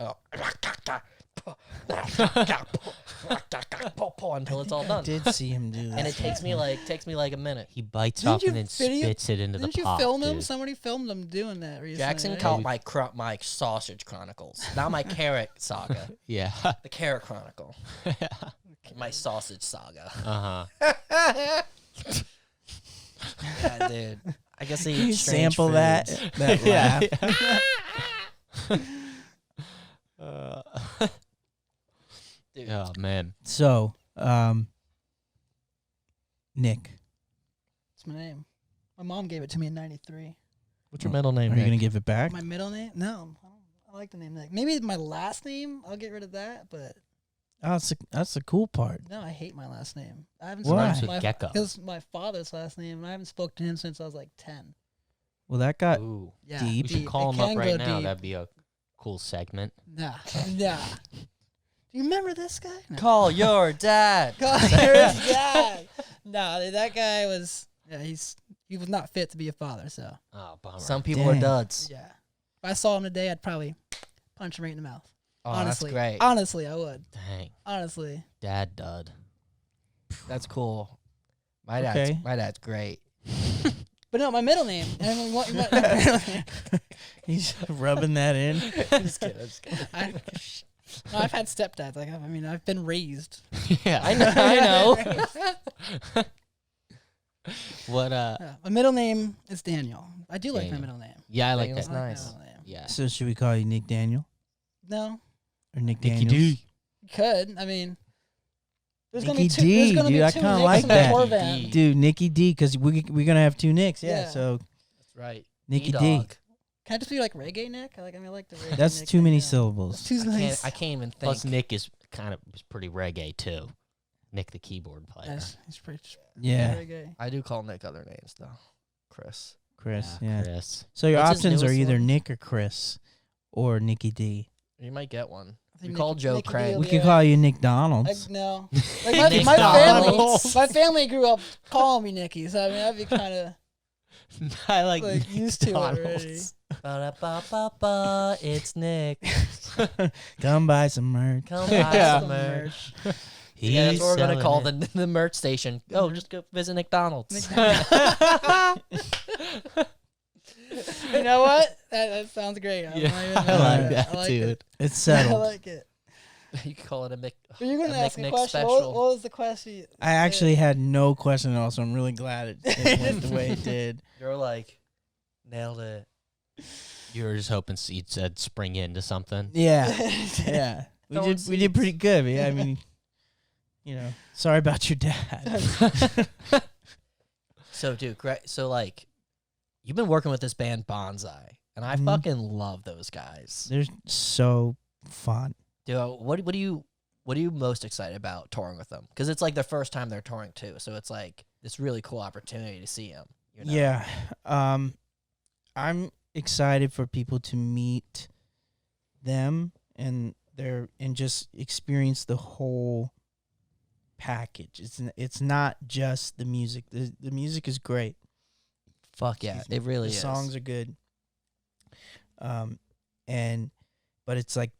S1: Until it's all
S3: I
S1: done.
S3: did see him do that.
S1: And it takes me a minute.
S2: He bites
S4: Didn't
S2: off
S4: you
S2: and then
S4: video-
S2: spits it into the
S4: Didn't you
S2: pot.
S4: film him?
S2: dude.
S4: Somebody filmed him doing that recently.
S1: Jackson
S4: right?
S1: called my sausage chronicles, not my carrot saga.
S2: Yeah.
S1: The carrot chronicle, my sausage saga.
S2: Uh-huh.
S1: Yeah, dude. I guess they
S3: Can you
S1: eat strange
S3: sample that
S1: foods.
S3: laugh?
S1: Dude.
S2: Oh man.
S3: So, Nick,
S4: It's my name. My mom gave it to me in '93.
S1: What's your middle name?
S3: are you
S1: Nick?
S3: gonna give it back?
S4: My middle name? No, I like the name Nick. Maybe my last name. I'll get rid of that. But
S3: Oh, that's the cool part.
S4: no, I hate my last name. I haven't
S3: Why?
S2: Rhymes
S4: spoken
S2: with gecko.
S4: Because my father's last name, and I haven't spoken to him since I was like 10.
S3: Well, that got
S2: Ooh.
S4: Yeah,
S3: Deep.
S2: We should
S4: deep.
S2: call
S4: It
S2: him up
S4: can
S2: right
S4: go
S2: now.
S4: deep.
S2: That'd be a cool segment.
S4: Nah. Do you remember this guy? No.
S1: Call your dad.
S4: God, there's dad. No, that guy was. Yeah, he was not fit to be a father. So
S2: Oh, bummer.
S1: Some people
S3: Dang.
S1: are duds.
S4: yeah, if I saw him today, I'd probably punch him right in the mouth.
S1: Oh,
S4: Honestly,
S1: that's great.
S4: Honestly, I would.
S2: Dang.
S4: Honestly,
S2: Dad dud.
S1: That's cool. My
S3: Okay.
S1: dad's great.
S4: but no, my middle name. I mean, what my middle name?
S3: he's rubbing that in.
S1: I'm just kidding.
S4: I, No, I've had stepdads. Like, I've been raised.
S2: Yeah,
S1: I know.
S2: What?
S4: My middle name is Daniel. I do like my
S2: Daniel.
S4: middle name.
S2: Yeah, I like
S1: Daniel's
S2: that.
S4: I like my
S1: nice.
S4: middle name.
S2: Yeah.
S3: So should we call you Nick Daniel
S4: No,
S3: or Nick
S2: Nicky
S3: Daniels?
S2: D.
S4: you could. I mean, there's gonna be
S3: Nicky
S4: two.
S3: D,
S4: There's gonna
S3: dude,
S4: be
S3: I
S4: two
S3: kinda
S4: Nicks
S3: like
S4: in the
S3: that.
S4: tour
S1: Nicky
S4: band.
S1: D.
S3: Dude, Nicky D, because we're gonna have 2 Nicks. Yeah,
S4: Yeah.
S3: so
S1: That's right.
S3: Nicky D.
S1: D-Dog.
S4: Can I just be like reggae Nick? I like the reggae.
S3: That's
S4: Nick
S3: too many
S4: idea.
S3: syllables.
S4: Too nice.
S1: I can't even think.
S2: Plus, Nick is pretty reggae too. Nick, the keyboard player.
S4: Yes, he's pretty
S3: Yeah,
S4: reggae.
S1: I do call Nick other names though. Chris.
S3: Chris. Yeah.
S2: Chris.
S3: So your
S1: What's his
S3: options are
S1: newest
S3: either
S1: one?
S3: Nick or Chris, or Nicky D.
S1: You might get one.
S4: I think
S1: We call Joe
S4: Nicky D
S1: Craig.
S4: will
S3: We
S4: be
S3: could
S4: a-
S3: call you Nick Donalds.
S4: No, like
S1: Nick
S4: my family.
S1: Donalds.
S4: My family grew up calling me Nicky, so I'd be kind of
S2: I like
S4: like used to it already.
S2: McDonald's.
S1: Ba-da-ba-ba-ba, it's Nick.
S3: Come buy some merch.
S1: Come
S2: Yeah.
S1: buy some
S4: Some
S1: merch.
S4: merch.
S1: Yeah, that's what we're gonna call
S2: selling
S1: the merch station. Oh, just go visit McDonald's.
S4: You know what? That sounds great. I'm
S2: Yeah,
S4: not even
S2: I
S4: mad
S2: like
S4: at it.
S2: that,
S4: I like
S2: dude.
S4: It.
S3: It's
S4: I
S3: settled.
S4: like it.
S1: You could call it a Mick.
S4: Were you going to
S1: A
S4: ask a
S1: Nick
S4: question?
S1: special.
S4: What was the question?
S3: I actually had no question at all, so I'm really glad it went the way it did.
S1: You're like, nailed it.
S2: You were just hoping you said spring into something.
S3: Yeah, yeah. We
S1: Throwing
S3: did
S1: seeds.
S3: pretty good. But yeah, I mean, sorry about your dad.
S1: So, dude, so like, you've been working with this band Bonsai, and I
S3: Mhm.
S1: fucking love those guys.
S3: They're so fun.
S1: Dude, what are you most excited about touring with them? Because it's like their first time they're touring too, so it's like this really cool opportunity to see them. You know?
S3: Yeah. I'm excited for people to meet them and just experience the whole package. It's not just the music. The music is great.
S1: Fuck yeah,
S3: Excuse me.
S1: it really
S3: The
S1: is.
S3: songs are good. But it's like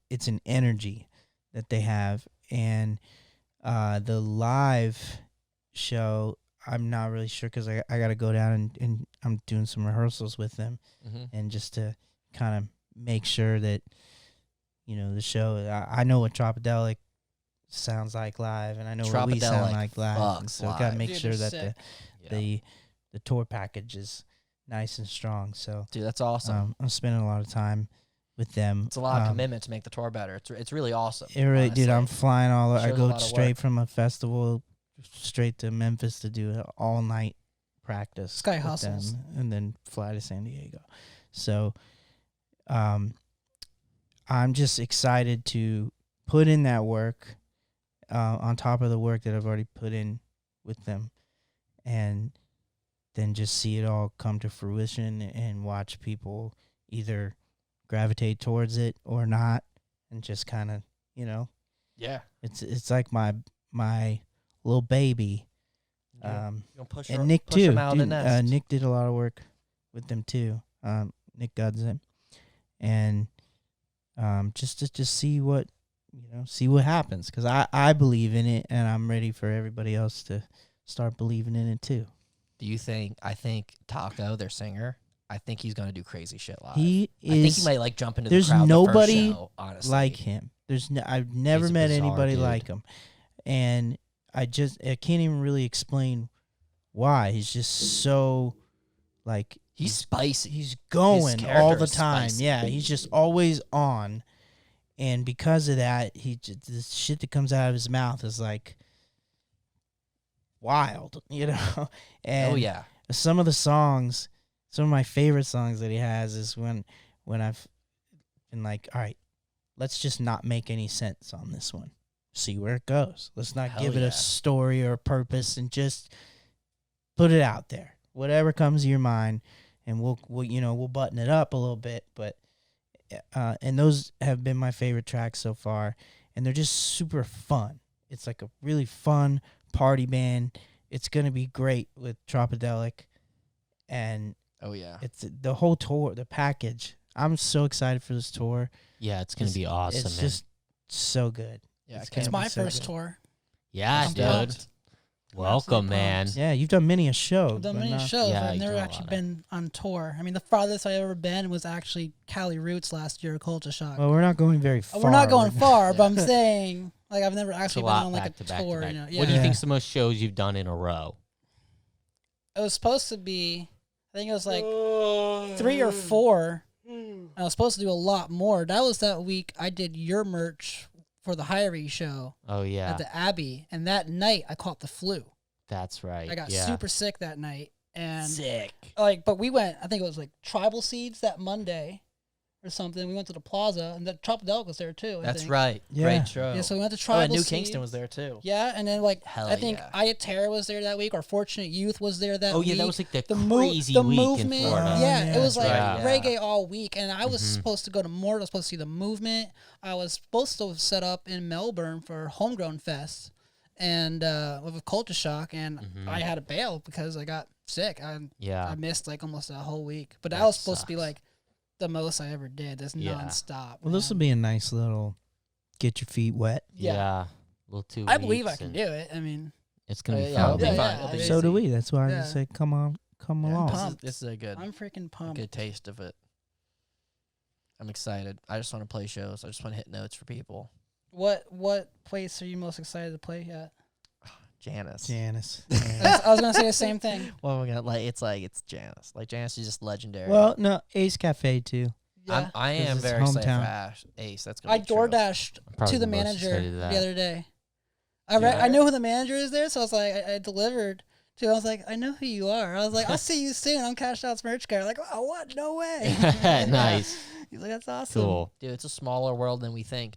S3: it's an energy that they have, and the live show, I'm not really sure because I got to go down and I'm doing some rehearsals with them, and just to kind of make sure that the show. I know what Tropodelic sounds like live, and I know what we sound
S1: Tropodelic
S3: like live. And
S1: fucks
S3: so got to
S1: live.
S3: make
S4: Dude,
S3: sure
S4: they're
S3: that
S4: sick.
S3: the tour package is nice and strong. So
S1: Dude, that's awesome.
S3: I'm spending a lot of time with them.
S1: It's a lot of commitment to make the tour better. It's really awesome.
S3: It really, dude. I'm
S1: honestly.
S3: flying all. I
S1: Shows a
S3: go
S1: lot of
S3: straight
S1: work.
S3: from a festival straight to Memphis to do an all night practice.
S4: Sky
S3: with
S4: hustles.
S3: them, and then fly to San Diego. So, I'm just excited to put in that work, on top of the work that I've already put in with them, and then just see it all come to fruition and watch people either gravitate towards it or not, and just kind of,
S1: Yeah.
S3: it's like my little baby.
S1: You gonna push
S3: And Nick
S1: push
S3: too.
S1: him out of the
S3: Dude,
S1: nest.
S3: Nick did a lot of work with them too. Nick Gudzik, and just to see what happens, because I believe in it, and I'm ready for everybody else to start believing in it too.
S1: Do you think? I think Taco, their singer, I think he's gonna do crazy shit live.
S3: He
S1: I think
S3: is
S1: he might like jump into
S3: there's
S1: the crowd.
S3: nobody
S1: the first show, honestly.
S3: like him. I've never
S2: He's a
S3: met
S2: bizarre
S3: anybody
S2: dude.
S3: like him, and I can't even really explain why. He's just so like
S1: He's spicy.
S3: he's going
S1: character
S3: all the
S1: is
S3: time.
S1: spicy.
S3: Yeah, he's just always on, and because of that, the shit that comes out of his mouth is like wild, And
S1: Oh yeah.
S3: some of the songs, some of my favorite songs that he has is when I've been like, all right, let's just not make any sense on this one. See where it goes. Let's not
S1: Hell
S3: give it
S1: yeah.
S3: a story or a purpose, and just put it out there. Whatever comes to your mind, and we'll button it up a little bit, but and those have been my favorite tracks so far, and they're just super fun. It's like a really fun party band. It's gonna be great with Tropodelic, and
S1: Oh yeah.
S3: it's the whole tour, the package. I'm so excited for this tour.
S2: Yeah, it's gonna be awesome,
S3: It's
S2: man.
S3: just so good.
S1: Yeah.
S3: It's
S1: I can't
S4: It's
S3: gonna
S4: my
S3: be so
S4: first
S3: good.
S4: tour.
S2: Yeah,
S4: I'm
S2: dude.
S4: pumped.
S2: Welcome, man.
S3: Yeah, you've done many a show.
S4: I've done
S3: but
S4: many
S3: not-
S4: shows.
S2: Yeah,
S4: I've
S2: you
S4: never
S2: do a
S4: actually
S2: lot.
S4: been on tour. I mean, the farthest I ever been was actually Cali Roots last year, Culture Shock.
S3: Well, we're not going very far.
S4: We're not going
S3: We're-
S4: far, but I'm saying like I've never
S2: It's
S4: actually
S2: a
S4: been
S2: lot
S4: on like
S2: back
S4: a
S2: to back to
S4: tour.
S2: back.
S4: You know,
S2: What do you
S3: Yeah.
S2: think's the most shows you've done in a row?
S4: It was supposed to be. I think it was like 3 or 4. And I was supposed to do a lot more. That was that week I did your merch for the Hiree show
S2: Oh yeah,
S4: at the Abbey, and that night I caught the flu.
S2: that's right.
S4: I got
S2: yeah.
S4: super sick that night, and
S1: Sick.
S4: like, but we went. I think it was like Tribal Seeds that Monday, or something. We went to the Plaza, and the Tropic Delic was there too. I
S1: That's
S4: think.
S1: right.
S3: Yeah.
S1: Great show.
S4: Yeah, so we went to
S1: oh,
S4: Tribal
S1: and New
S4: Seeds.
S1: Kingston was there too.
S4: Yeah, and then like
S1: Hell
S4: I think
S1: yeah.
S4: Ayaterra was there that week, or Fortunate Youth was there that
S2: Oh
S4: week.
S2: yeah, that was like the
S4: mo-
S2: crazy
S4: the
S2: week
S4: movement,
S2: in Florida.
S3: Oh,
S4: yeah,
S3: yeah,
S4: it was
S3: that's
S4: like
S2: right.
S4: reggae all week, and I was
S2: Mhm.
S4: supposed to go to more. I was supposed to see the movement. I was supposed to set up in Melbourne for Homegrown Fest, and with a Culture Shock, and
S2: Mhm.
S4: I had to bail because I got sick. I
S2: Yeah,
S4: missed like almost a whole week, but that
S2: That
S4: was supposed to be
S2: sucks.
S4: like the most I ever did. That's
S2: Yeah.
S4: nonstop.
S3: Well, this will
S4: man.
S3: be a nice little get your feet wet.
S2: yeah. Little 2
S4: I believe I
S2: weeks
S4: can
S2: and
S4: do it. I mean,
S2: It's gonna be
S1: Yeah, it'll
S2: fun.
S1: be
S4: Yeah,
S1: fun.
S4: yeah,
S1: It'll be
S4: yeah.
S3: So do
S1: easy.
S3: we. That's why I
S4: Yeah.
S3: just say, come on, come
S1: Yeah,
S3: along.
S4: pumped.
S1: This is a good,
S4: I'm freaking pumped.
S1: good taste of it. I'm excited. I just want to play shows. I just want to hit notes for people.
S4: What place are you most excited to play at?
S1: Janice.
S3: Janice.
S4: I was gonna say the same thing.
S1: Well, we're gonna it's Janice. Like Janice is just legendary.
S3: Well, no, Ace Cafe too.
S4: Yeah.
S1: I am
S3: it's
S1: very excited for
S3: hometown.
S1: Ace. That's gonna
S4: I
S1: be true.
S4: DoorDashed
S2: Probably
S4: to the
S2: the most
S4: manager
S2: excited to
S4: the
S2: that.
S4: other day.
S1: Yeah.
S4: I know who the manager is there, so I was like, I delivered to. I was like, I know who you are. I was like, I'll see you soon. I'm Kash'd Out's merch guy. Like, oh, what? No way.
S2: Nice.
S4: He's like, that's awesome.
S2: Cool.
S1: Dude, it's a smaller world than we think.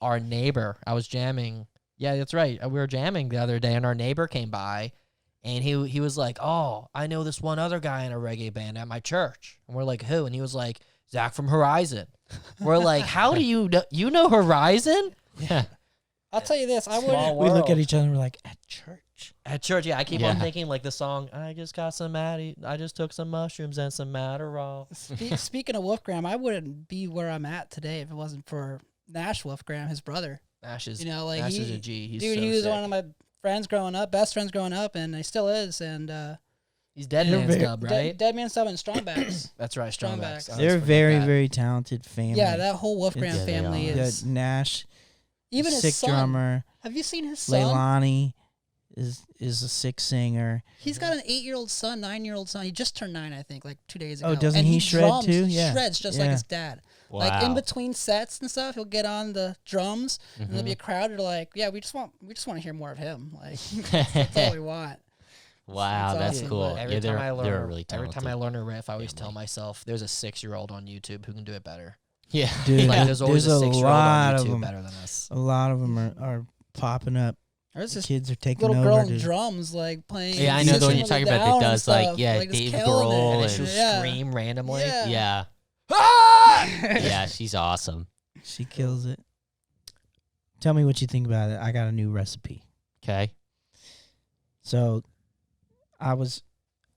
S1: Our neighbor, I was jamming. Yeah, that's right. We were jamming the other day, and our neighbor came by, and he was like, "Oh, I know this one other guy in a reggae band at my church." And we're like, "Who?" And he was like, "Zach from Horizon." We're like, "How do you know? You know Horizon?"
S2: Yeah.
S4: I'll tell you this. I
S1: Small
S4: would.
S3: We look at
S1: world.
S3: each other and we're like, at church.
S1: At church, yeah. I keep
S2: Yeah.
S1: on thinking like the song. I just got some I just took some mushrooms and some Adderall.
S4: Speaking of Wolfgram, I wouldn't be where I'm at today if it wasn't for Nash Wolfgram, his brother.
S1: Nash is,
S4: You know, like
S1: Nash
S4: he,
S1: is a G. He's
S4: dude,
S1: so
S4: he was
S1: sick.
S4: one of my friends growing up, best friends growing up, and he still is. And
S1: He's Dead
S3: They're
S1: Man's
S3: very-
S1: Dub, right?
S4: Dead Man Sub and Strongbacks.
S1: That's right,
S4: Strongbacks.
S1: Strongbacks. Oh,
S3: They're
S1: I
S3: very,
S1: forgot.
S3: very talented family.
S4: Yeah, that whole Wolfgram
S3: It's-
S2: Yeah, they
S4: family
S2: are.
S3: The
S4: is.
S3: Nash,
S4: Even his
S3: sick
S4: son.
S3: drummer,
S4: Have you seen his son?
S3: Leilani is a sick singer.
S4: He's got an 8-year-old son, 9-year-old son. He just turned 9, I think, like 2 days ago.
S3: Oh, doesn't
S4: and
S3: he shred
S4: drums,
S3: too?
S4: He
S3: Yeah.
S4: shreds just like
S3: Yeah.
S4: his dad.
S2: Wow.
S4: Like in between sets and stuff, he'll get on the drums, and there'll be a crowd who are like, "Yeah, we just want to hear more of him." Like that's all we want.
S2: Wow,
S4: It's
S2: that's
S4: awesome,
S2: cool.
S4: but
S1: Every
S2: Yeah,
S1: time I learn,
S2: they're really
S1: every
S2: talented.
S1: time I learn a riff, I always tell
S2: family.
S1: myself, "There's a 6-year-old on YouTube who can do it better."
S2: Yeah.
S3: Dude,
S1: Like
S3: Yeah.
S1: there's always
S3: there's
S1: a
S3: a
S1: 6-year-old
S3: lot
S1: on
S3: of
S1: YouTube
S3: 'em.
S1: better than us.
S3: A lot of them are popping up.
S4: There's this
S3: Kids are taking
S4: little girl
S3: over.
S4: on
S3: dude.
S4: drums, like playing.
S2: Yeah, I know the
S4: System
S2: one you're
S4: of a
S2: talking about that
S4: Down and
S2: does, like,
S4: stuff,
S2: yeah,
S4: just
S2: Dave
S4: killing it.
S2: Grohl
S1: And
S2: and-
S1: she'll
S4: Yeah.
S1: scream randomly.
S4: Yeah.
S2: Yeah.
S1: Ah!
S2: Yeah, she's awesome.
S3: She kills it. Tell me what you think about it. I got a new recipe.
S2: Okay.
S3: So I was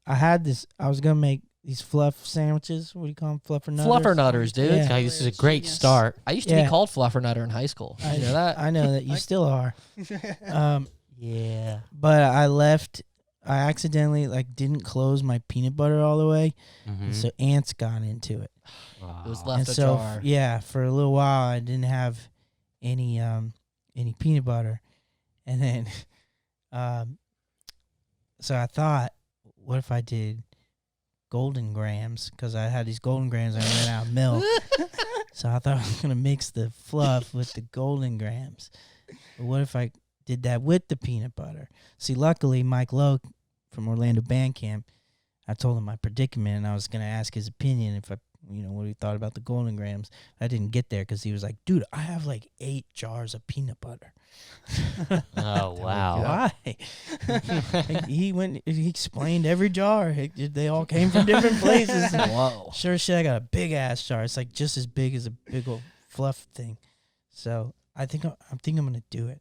S3: gonna make these fluff sandwiches. What do you call them? Fluffernutters?
S1: Fluffernutters, dude.
S3: Yeah.
S2: Okay, this is a great
S4: Genius.
S2: start.
S1: I used to
S3: Yeah.
S1: be called Fluffernutter in high school.
S3: I
S1: You know that?
S3: I know that you still are.
S1: Yeah.
S3: But I accidentally didn't close my peanut butter all the way,
S2: Mhm.
S3: so ants got into it.
S1: It was
S2: Wow.
S1: left
S3: And
S1: a
S3: so
S1: jar.
S3: yeah, for a little while I didn't have any peanut butter, and then so I thought, what if I did golden grams? Because I had these golden grams and I ran out of milk. So I thought I was gonna mix the fluff with the golden grams. But what if I did that with the peanut butter? See, luckily Mike Lowe from Orlando Bandcamp, I told him my predicament, and I was gonna ask his opinion if what he thought about the golden grams. I didn't get there because he was like, "Dude, I have 8 jars of peanut butter."
S2: Oh, wow.
S3: Why? He explained every jar. They all came from different places.
S1: Whoa.
S3: Sure shit, I got a big ass jar. It's just as big as a big old fluff thing. So I think I'm gonna do it.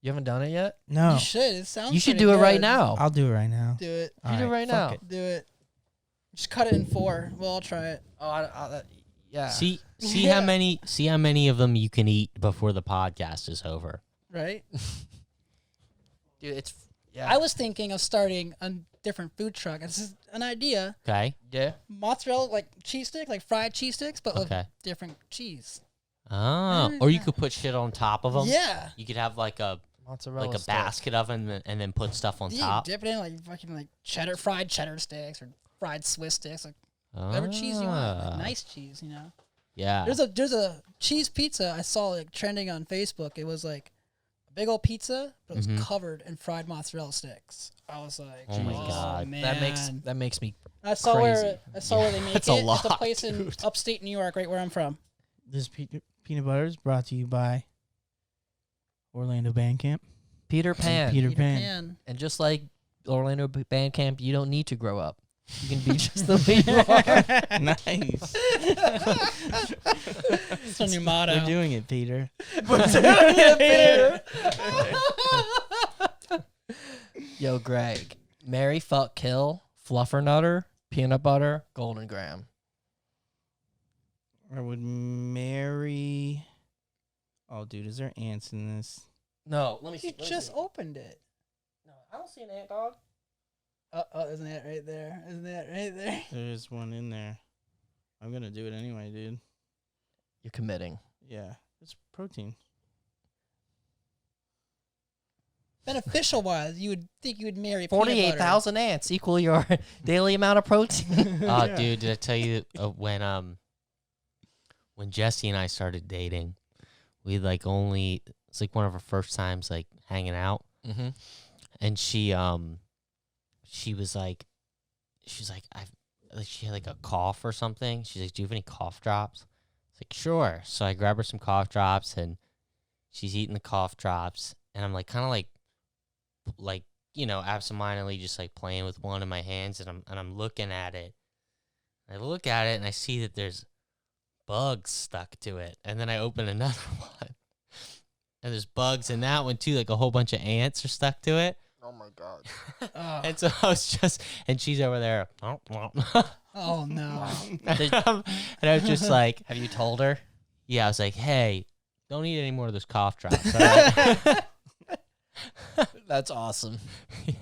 S1: You haven't done it yet?
S3: No,
S4: You should. It sounds.
S1: You should
S4: pretty
S1: do it right
S4: good.
S1: now.
S3: I'll do it right now.
S4: Do it.
S3: All
S1: do it right now.
S3: fuck it.
S4: Do it. Just cut it in 4. Well, I'll try it.
S1: Oh, yeah.
S2: See
S4: Yeah.
S2: how many of them you can eat before the podcast is over.
S4: Right.
S1: Dude, it's yeah.
S4: I was thinking of starting a different food truck. This is an idea.
S2: Okay.
S1: yeah.
S4: Mozzarella, like cheese stick, like fried cheese sticks, but
S2: Okay.
S4: with different cheese.
S2: Oh, or you could put shit on top of them.
S4: Yeah.
S2: You could have like a
S1: Mozzarella stick.
S2: basket of them and then put stuff on
S4: Yeah,
S2: top.
S4: dip it in like fucking like fried cheddar sticks or fried Swiss sticks, like whatever cheese you want. Like, nice cheese, you know.
S2: Yeah.
S4: There's a cheese pizza I saw like trending on Facebook. It was like a big old pizza, but it was covered in fried mozzarella sticks. I was like,
S2: Oh my God.
S4: man.
S1: That makes me.
S4: I saw
S1: crazy.
S4: where they make
S2: That's
S4: it.
S2: a
S4: It's a
S2: lot,
S4: place in
S2: dude.
S4: upstate New York, right where I'm from.
S3: This peanut butter is brought to you by Orlando Bandcamp.
S1: Peter Pan.
S3: Peter Pan.
S1: And just like Orlando Bandcamp, you don't need to grow up. You can be just the way you are.
S3: Nice.
S4: It's a new motto.
S3: We're doing it, Peter.
S1: Yo, Greg. Marry, fuck, kill, fluffernutter, peanut butter, golden graham.
S3: I would marry. Oh, dude, is there ants in this?
S1: No, let me
S4: You
S1: see.
S4: just opened it.
S1: No, I don't see an ant, dog.
S4: Oh, isn't that right there? Isn't that right there?
S3: There's one in there. I'm gonna do it anyway, dude.
S1: You're committing.
S3: Yeah, it's protein.
S4: Beneficial wise, you would think you would marry peanut butter.
S1: 48,000 ants equal your daily amount of protein.
S2: Oh, dude, did I tell you when Jesse and I started dating, we like it's like one of our first times like hanging out,
S1: Mm-hmm.
S2: and she was like, she had like a cough or something. She's like, "Do you have any cough drops?" It's like, "Sure." So I grab her some cough drops, and she's eating the cough drops, and I'm like, kind of like you know, absentmindedly just like playing with one in my hands, and I'm looking at it. I look at it and I see that there's bugs stuck to it, and then I open another one, and there's bugs in that one too. Like a whole bunch of ants are stuck to it.
S1: Oh my god.
S4: Oh,
S2: And so I was just, and she's over there,
S4: oh no.
S2: and I was just like,
S1: Have you told her?
S2: yeah, I was like, hey, don't eat any more of those cough drops. All right?
S1: That's awesome.
S2: Yeah.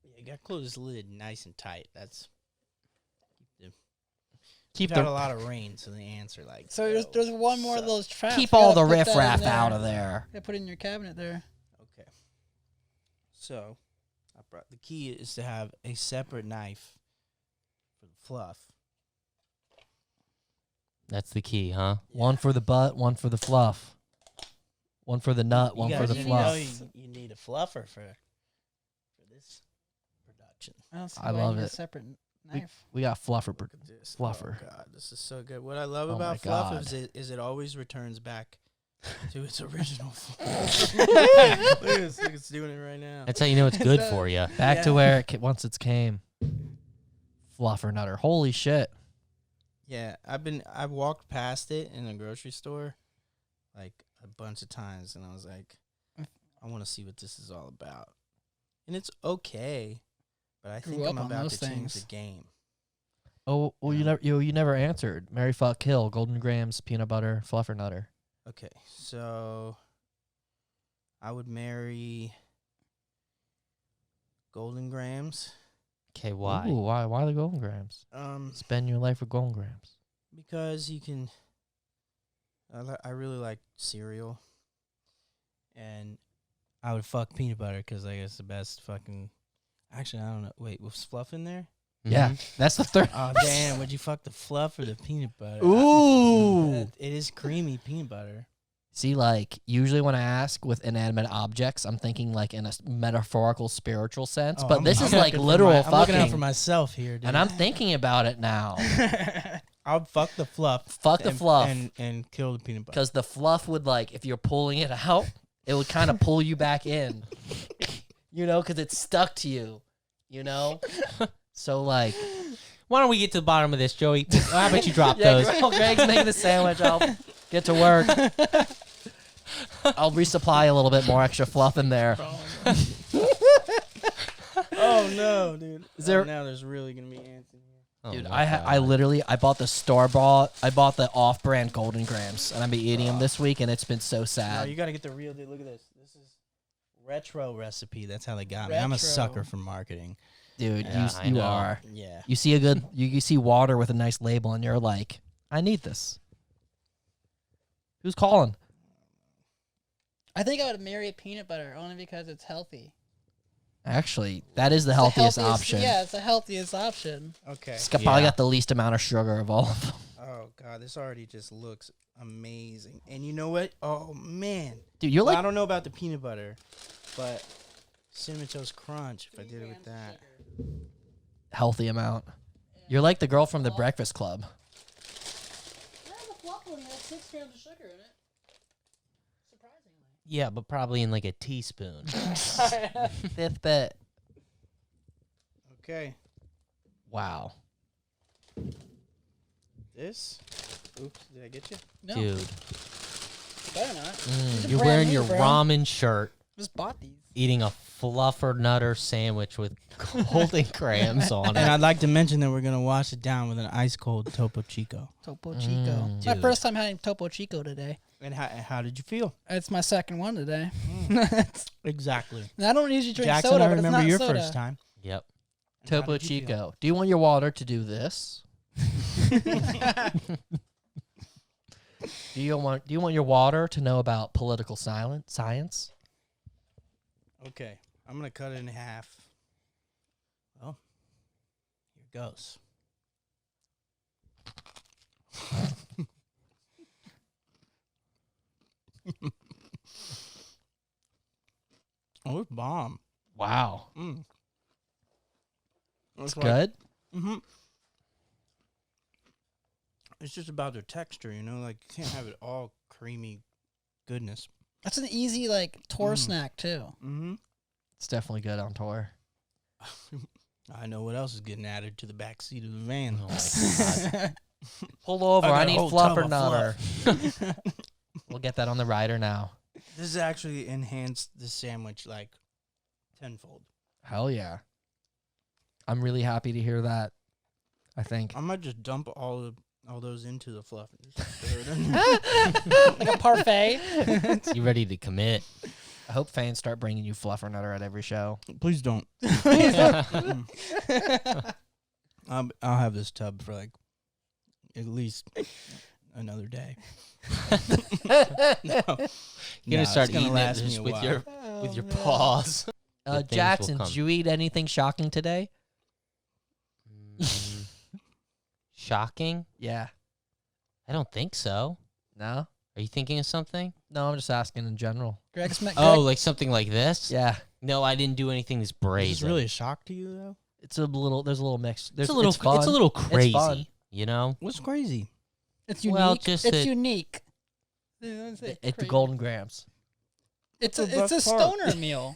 S3: Yeah, you gotta close this lid nice and tight. That's
S1: Keep
S3: got
S1: the
S3: a lot of rain, so the ants are like.
S4: So there's one more of those traps.
S1: keep
S4: You
S1: all
S4: gotta
S1: the
S4: put that in
S1: riffraff
S4: there.
S1: out of there.
S4: Yeah, put it in your cabinet there.
S3: Okay. So, I brought the key is to have a separate knife for the fluff.
S2: That's the key, huh?
S1: One for the butt, one for the fluff. One for the nut, one
S3: You
S1: for
S3: guys
S1: the
S3: didn't
S1: fluff.
S3: know you need a fluffer for this production.
S4: I don't see
S1: I
S4: why you
S1: love
S4: need a
S1: it.
S4: separate knife.
S1: We got fluffer.
S3: Look at this.
S1: Fluffer.
S3: Oh god, this is so good. What I love
S1: Oh
S3: about
S1: my
S3: fluff
S1: God.
S3: is it always returns back to its original form. Look at this. Look, it's doing it right now.
S2: That's how you know it's good for you.
S1: Back to
S3: Yeah.
S1: where it once it came. Fluffer nutter. Holy shit.
S3: Yeah, I've walked past it in a grocery store like a bunch of times, and I was like, I want to see what this is all about. And it's okay, but I think
S4: Grew
S3: I'm
S4: up on
S3: about
S4: those
S3: to change
S4: things.
S3: the game.
S1: Oh, well,
S3: Yeah.
S1: you never answered. Marry, fuck, kill, golden grams, peanut butter, fluffer nutter.
S3: Okay, so I would marry Golden Grams.
S2: Okay, why?
S1: Ooh, why the golden grams? Spend your life with golden grams.
S3: Because you can. I really like cereal, and I would fuck peanut butter because like it's the best fucking. Actually, I don't know. Wait, was fluff in there?
S1: Yeah,
S2: Mhm.
S1: that's the third.
S3: Oh damn! Would you fuck the fluff or the peanut butter?
S1: Ooh.
S3: It is creamy peanut butter.
S1: See, like, usually when I ask with inanimate objects, I'm thinking, like, in a metaphorical, spiritual sense.
S3: Oh,
S1: but this
S3: I'm
S1: is, like,
S3: looking for
S1: literal
S3: I'm looking out
S1: fucking.
S3: for myself here, dude.
S1: And I'm thinking about it now.
S3: I'll fuck the fluff.
S1: Fuck the fluff.
S3: and kill the peanut butter.
S1: Because the fluff would, like, if you're pulling it out, it would kind of pull you back in. You know, because it's stuck to you. You know? So, like.
S2: Why don't we get to the bottom of this, Joey? How about you drop
S1: Yeah,
S2: those?
S1: Greg's making the sandwich. I'll get to work. I'll resupply a little bit more extra fluff in there.
S3: Oh no, dude!
S1: Is there-
S3: now there's really gonna be ants in here.
S2: Oh
S1: Dude,
S2: my
S1: I
S2: God.
S1: literally bought the store-bought, I bought the off-brand Golden Grams, and I've been eating them this week, and it's been so
S3: No,
S1: sad.
S3: you got to get the real deal. Look at this. This is retro recipe. That's how they got me. I'm a
S4: Retro.
S3: sucker for marketing.
S1: Dude,
S2: Yeah, I
S1: you
S2: know.
S1: are.
S3: Yeah.
S1: You see a good, you see water with a nice label, and you're like, I need this. Who's calling?
S4: I think I would marry peanut butter only because it's healthy.
S1: Actually, that is the
S4: It's
S1: healthiest option.
S4: Yeah, it's the healthiest option.
S3: Okay.
S1: It's probably
S2: Yeah.
S1: got the least amount of sugar of all of them.
S3: Oh God, this already just looks amazing. And you know what? Oh man,
S1: Dude, you're
S3: well, I
S1: like,
S3: don't know about the peanut butter, but cinnamon toast crunch. If I did it with that,
S1: healthy amount. You're like the girl from the Breakfast Club.
S4: The fluff one has 6 grams of sugar in it. Surprisingly.
S2: Yeah, but probably in like a teaspoon.
S1: Fifth bit.
S3: okay.
S1: Wow.
S3: This. Oops, did I get you?
S4: No,
S2: Dude,
S4: better not. These are
S2: you're
S4: brand
S2: wearing
S4: new,
S2: your
S4: bro.
S2: ramen shirt,
S4: Just bought these.
S2: eating a fluffer nutter sandwich with Golden Grams on
S3: And
S2: it.
S3: I'd like to mention that we're gonna wash it down with an ice cold Topo Chico.
S4: Topo Chico. It's my
S2: Dude.
S4: first time having Topo Chico today.
S3: And how did you feel?
S4: It's my second one today.
S3: Exactly.
S4: And I don't usually drink
S3: Jackson,
S4: soda,
S3: I
S4: but it's
S3: remember
S4: not
S3: your
S4: soda.
S3: first time.
S2: Yep.
S3: And how
S1: Topo
S3: did you feel?
S1: Chico. Do you want your water to do this? Do you want your water to know about political science?
S3: Okay, I'm gonna cut it in half. Well, here goes. Oh, it's bomb.
S1: Wow.
S3: Mm.
S1: It's good.
S3: Mm-hmm. It's just about the texture, you know. Like you can't have it all creamy goodness.
S4: That's an easy like tour
S3: Mm.
S4: snack too.
S3: Mm-hmm.
S1: It's definitely good on tour.
S3: I know what else is getting added to the back seat of the van.
S2: Oh my God.
S1: Pull over.
S3: I got
S1: I
S3: a
S1: need
S3: whole
S1: fluff
S3: tub
S1: or
S3: of
S1: nutter.
S3: fluff.
S1: We'll get that on the rider now.
S3: This has actually enhanced the sandwich like tenfold.
S1: Hell yeah. I'm really happy to hear that. I think.
S3: I might just dump all those into the fluff and just stir it in.
S4: Like a parfait.
S2: You ready to commit?
S1: I hope fans start bringing you fluff or nutter at every show.
S3: Please don't. I'll have this tub for like at least another day.
S2: You're gonna start eating
S3: last
S2: it
S3: me
S2: just
S3: a
S2: with
S3: while.
S2: your paws. Good things will
S1: Jackson,
S2: come.
S1: did you eat anything shocking today?
S2: Shocking?
S1: Yeah.
S2: I don't think so.
S1: No?
S2: Are you thinking of something?
S1: No, I'm just asking in general.
S4: Greg's met
S2: Oh, like something like this?
S1: Yeah.
S2: No, I didn't do anything that's
S3: Is
S2: brazen.
S3: this really a shock to you though?
S1: There's a little mix.
S2: It's a little.
S1: fun.
S2: It's a little
S1: fun.
S2: crazy. You know.
S3: What's crazy?
S4: It's unique.
S2: Well, just
S4: it's
S2: that-
S4: unique.
S1: It's the Golden Grams.
S4: It's
S3: That's
S4: a
S3: the
S4: it's a
S3: best part.
S4: stoner meal.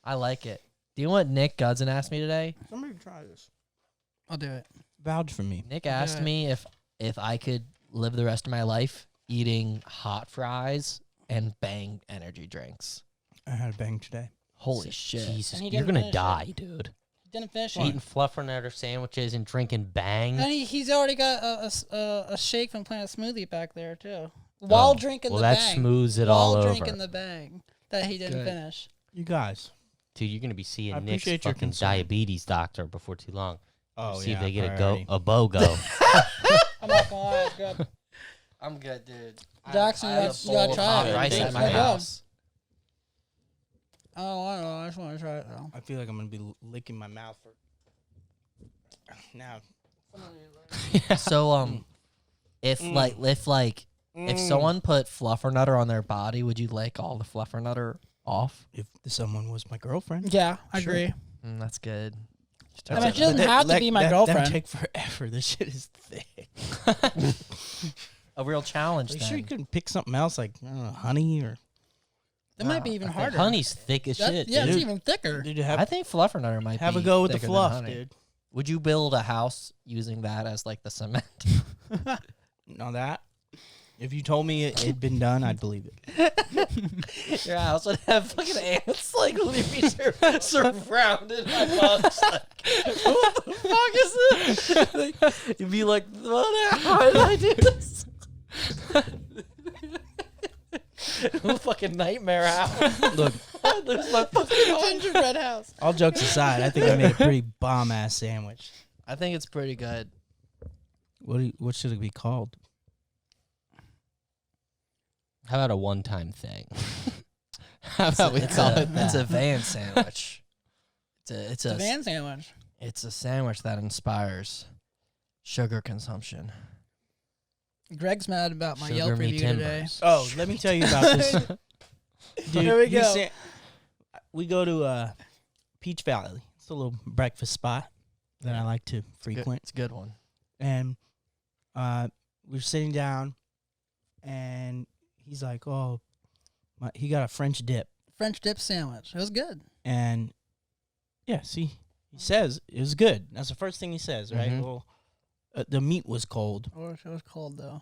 S1: I like it. Do you know what Nick Gudson asked me today?
S3: Somebody try this.
S4: I'll do it.
S3: Vouch for me.
S1: Nick asked
S4: Yeah.
S1: me if I could live the rest of my life eating hot fries and Bang energy drinks.
S3: I had a bang today.
S1: Holy shit.
S2: Jesus,
S4: And he
S2: you're
S4: didn't
S2: gonna
S4: finish it.
S2: die, dude.
S4: Didn't finish
S3: Why?
S4: it.
S2: Eating fluffernutter sandwiches and drinking Bang.
S4: And he's already got a shake from Planet Smoothie back there too. While
S2: Oh,
S4: drinking
S2: well,
S4: the
S2: that
S4: bang.
S2: smooths it
S4: While
S2: all over.
S4: drinking the bang that he didn't
S1: Good.
S4: finish.
S3: You guys.
S2: Dude, you're gonna be seeing
S3: I
S2: Nick's
S3: appreciate your
S2: fucking
S3: concern.
S2: diabetes doctor before too long.
S3: Oh
S2: See
S3: yeah.
S2: if they get
S3: priority.
S2: a BOGO.
S4: I'm not gonna lie, it's good.
S1: I'm good, dude.
S4: Jackson,
S1: I
S4: you
S1: have
S4: got-
S1: a
S4: you gotta
S1: bowl of
S4: try
S1: hot
S2: it.
S1: rice
S2: Thank
S1: at my
S2: you.
S4: Good.
S1: house.
S4: Oh, I don't know. I just want to try it though.
S3: I feel like I'm gonna be licking my mouth for now.
S1: So if someone put fluffernutter on their body, would you lick all the fluffernutter off?
S3: If someone was my girlfriend.
S4: Yeah, I
S3: Sure.
S4: agree.
S1: That's good.
S4: I mean, she doesn't have to be my
S3: That
S4: girlfriend.
S3: take forever. This shit is thick.
S1: A real challenge.
S3: Are you
S1: then.
S3: sure you couldn't pick something else like I don't know, honey or?
S4: It might be even
S1: I think
S4: harder.
S2: Honey's thick as
S4: That-
S2: shit,
S4: yeah,
S2: dude.
S4: it's even thicker.
S3: Dude,
S1: I think fluffernutter might
S3: have
S1: be
S3: a go with the
S1: thicker than
S3: fluff,
S1: honey.
S3: dude.
S1: Would you build a house using that as like the cement?
S3: Know that? If you told me it'd been done, I'd believe it.
S1: Your house would have fucking ants like literally surrounded my bugs. Like, what the fuck is this? Like, you'd be like, why did I do this? A fucking nightmare house.
S3: Look,
S1: I lose my fucking
S4: Gingerbread house.
S3: all jokes aside, I think I made a pretty bomb ass sandwich.
S1: I think it's pretty good.
S3: What should it be called?
S2: How about a one-time thing? How about we call it that?
S1: It's a van sandwich.
S4: It's a van sandwich.
S1: It's a sandwich that inspires sugar consumption.
S4: Greg's mad about my
S2: Sugar
S4: Yelp
S2: me
S4: review today.
S2: timbers.
S3: Oh, let me tell you about this. Dude,
S4: Here we
S3: you
S4: go.
S3: we go to Peach Valley. It's a little breakfast spot that I like to frequent.
S1: It's a good one.
S3: And we're sitting down, and he's like, "Oh, he got a French dip."
S4: French dip sandwich. It was good.
S3: And yeah, see, he says it was good. That's the first thing he says, right?
S2: Mhm.
S3: Well, the meat was cold.
S4: Oh, it was cold though.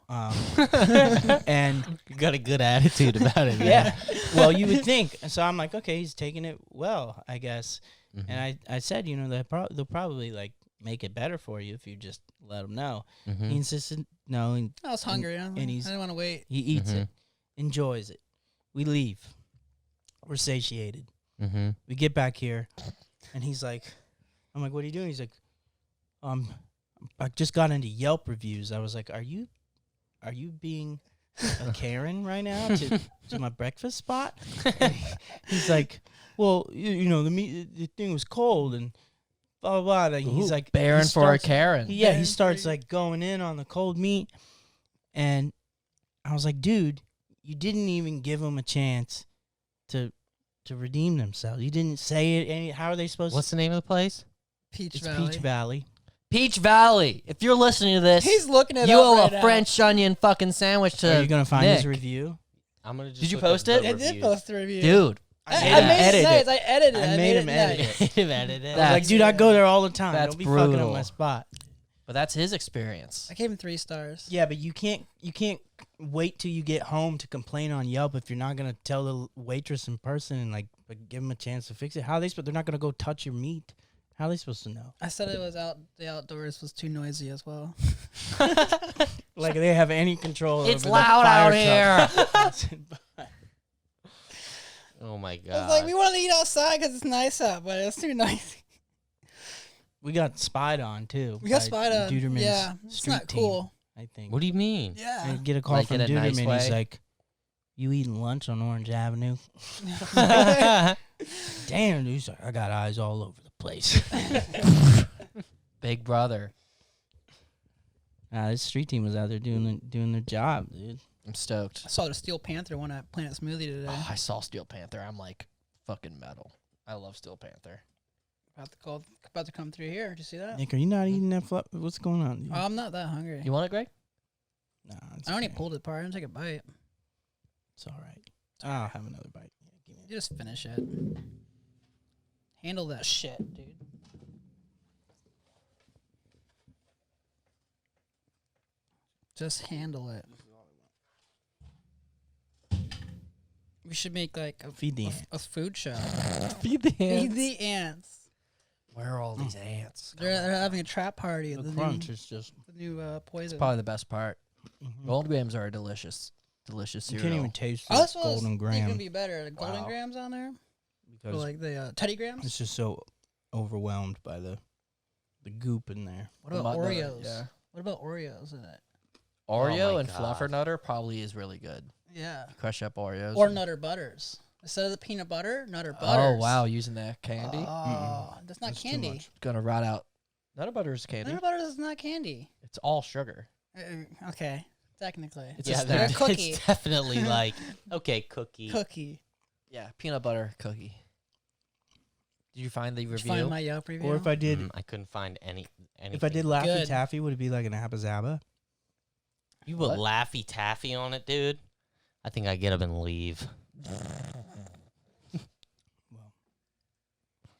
S3: And
S2: You got a good attitude about it.
S3: yeah, well, you would think. And so I'm like, okay, he's taking it well, I guess.
S2: Mhm.
S3: And I said, they'll probably like make it better for you if you just let them know.
S2: Mhm.
S3: He insisted, no, and
S4: I was hungry. I
S3: he's-
S4: didn't want to wait.
S3: he eats
S2: Mhm.
S3: it, enjoys it. We leave. We're satiated.
S2: Mhm.
S3: We get back here, and he's like, I'm like, what are you doing? He's like, I just got into Yelp reviews. I was like, are you being a Karen right now to my breakfast spot? And he's like, well, the thing was cold and blah, blah, blah. And he's like,
S1: Baron
S3: he
S1: for a
S3: starts-
S1: Karen.
S3: Yeah, he
S4: Baron
S3: starts
S4: for-
S3: like going in on the cold meat. And I was like, dude, you didn't even give them a chance to redeem themselves. You didn't say it. How are they supposed
S2: What's the name of the place?
S4: Peach
S3: It's
S4: Valley.
S3: Peach Valley.
S1: Peach Valley. If you're listening to this,
S4: He's looking at
S1: you
S4: up
S1: owe
S4: right
S1: a
S4: now.
S1: French onion fucking sandwich to
S3: Are you going to find his
S1: Nick.
S3: review?
S2: I'm gonna just.
S1: Did you
S2: look up
S1: post
S2: the
S1: it?
S4: I did
S2: reviews.
S4: post the review.
S1: Dude.
S4: I
S3: made
S4: made
S3: him
S4: it
S3: edit
S4: nice.
S3: it.
S4: I edited it.
S3: I made him
S4: nice.
S3: edit
S2: Made him edit it.
S3: I was like, dude, I go there all the time.
S1: That's
S3: Don't be fucking up
S1: brutal.
S3: my spot.
S1: But that's his experience.
S4: I gave him 3 stars.
S3: Yeah, but you can't wait till you get home to complain on Yelp if you're not gonna tell the waitress in person and like give them a chance to fix it. How are they supposed? They're not gonna go touch your meat. How are they supposed to know?
S4: I said it was out. The outdoors was too noisy as well.
S3: Like they have any control?
S1: It's
S3: over
S1: loud
S3: the
S1: out
S3: fire truck.
S2: Oh my
S4: I was
S2: god.
S4: like, we want to eat outside because it's nice out, but it's too noisy.
S3: We got spied on too.
S4: We got
S3: by
S4: spied on.
S3: Duderman's
S4: Yeah, it's
S3: street
S4: not
S3: team,
S4: cool.
S3: I think.
S2: What do you mean?
S4: Yeah.
S3: I get a call
S1: Like
S3: from
S1: in a nice
S3: Duderman. He's
S1: way?
S3: like, "You eating lunch on Orange Avenue?" Damn, dude. He's like, I got eyes all over the place.
S1: Big brother.
S3: Nah, this street team was out there doing their job, dude.
S1: I'm stoked.
S4: I saw the Steel Panther one at Planet Smoothie today.
S1: Oh, I saw Steel Panther. I'm like fucking metal. I love Steel Panther.
S4: About to come through here. Did you see that?
S3: Nick, are you not eating that? What's going on? Dude?
S4: I'm not that hungry.
S1: You want it, Greg?
S3: Nah, it's
S4: I only
S3: okay.
S4: pulled it apart. I didn't take a bite.
S3: It's all right. I'll have another bite. Yeah, give me
S4: You just finish it. Handle that shit, dude. Just handle it. We should make like
S3: Feed the ants.
S4: a food show.
S1: Feed the
S4: Feed the ants.
S1: Where are all these ants?
S4: They're having a trap party.
S3: The
S4: The
S3: crunch
S4: new,
S3: is just.
S4: the new poison.
S1: Probably the best part.
S3: Mhm.
S1: Golden grams are a delicious
S3: You
S1: cereal.
S3: can't even taste the
S4: I was
S3: golden
S4: It's
S3: graham
S4: gonna be better. The golden
S3: Wow.
S4: grams on there, or
S3: because
S4: like the Teddy grams.
S3: it's just so overwhelmed by the goop in there.
S4: What about
S1: Nut-
S4: Oreos?
S1: Yeah.
S4: What about Oreos in it?
S1: Oreo
S2: my
S1: and
S2: God.
S1: Fluffernutter probably is really good.
S4: Yeah.
S1: Crush up Oreos.
S4: Or Nutter Butters. Instead of the peanut butter, Nutter
S1: Oh
S4: Butters.
S1: wow, using that candy.
S4: Oh, that's not
S3: That's too
S4: candy.
S3: much.
S1: Gonna rot out. Nutter butter is candy.
S4: Nutter Butters is not candy.
S1: It's all sugar.
S4: Okay, technically.
S1: It's
S2: yeah,
S1: a snack.
S4: They're a cookie.
S2: it's definitely like okay, cookie.
S4: Cookie.
S1: Yeah, peanut butter cookie. Did you find the
S4: Did you
S1: review?
S4: find my Yelp review?
S3: Or if I did,
S2: I couldn't find anything.
S3: if I did Laffy
S4: Good.
S3: Taffy, would it be like an Appa Zaba?
S2: you put
S1: What?
S2: Laffy Taffy on it, dude. I think I get up and leave.
S3: Well,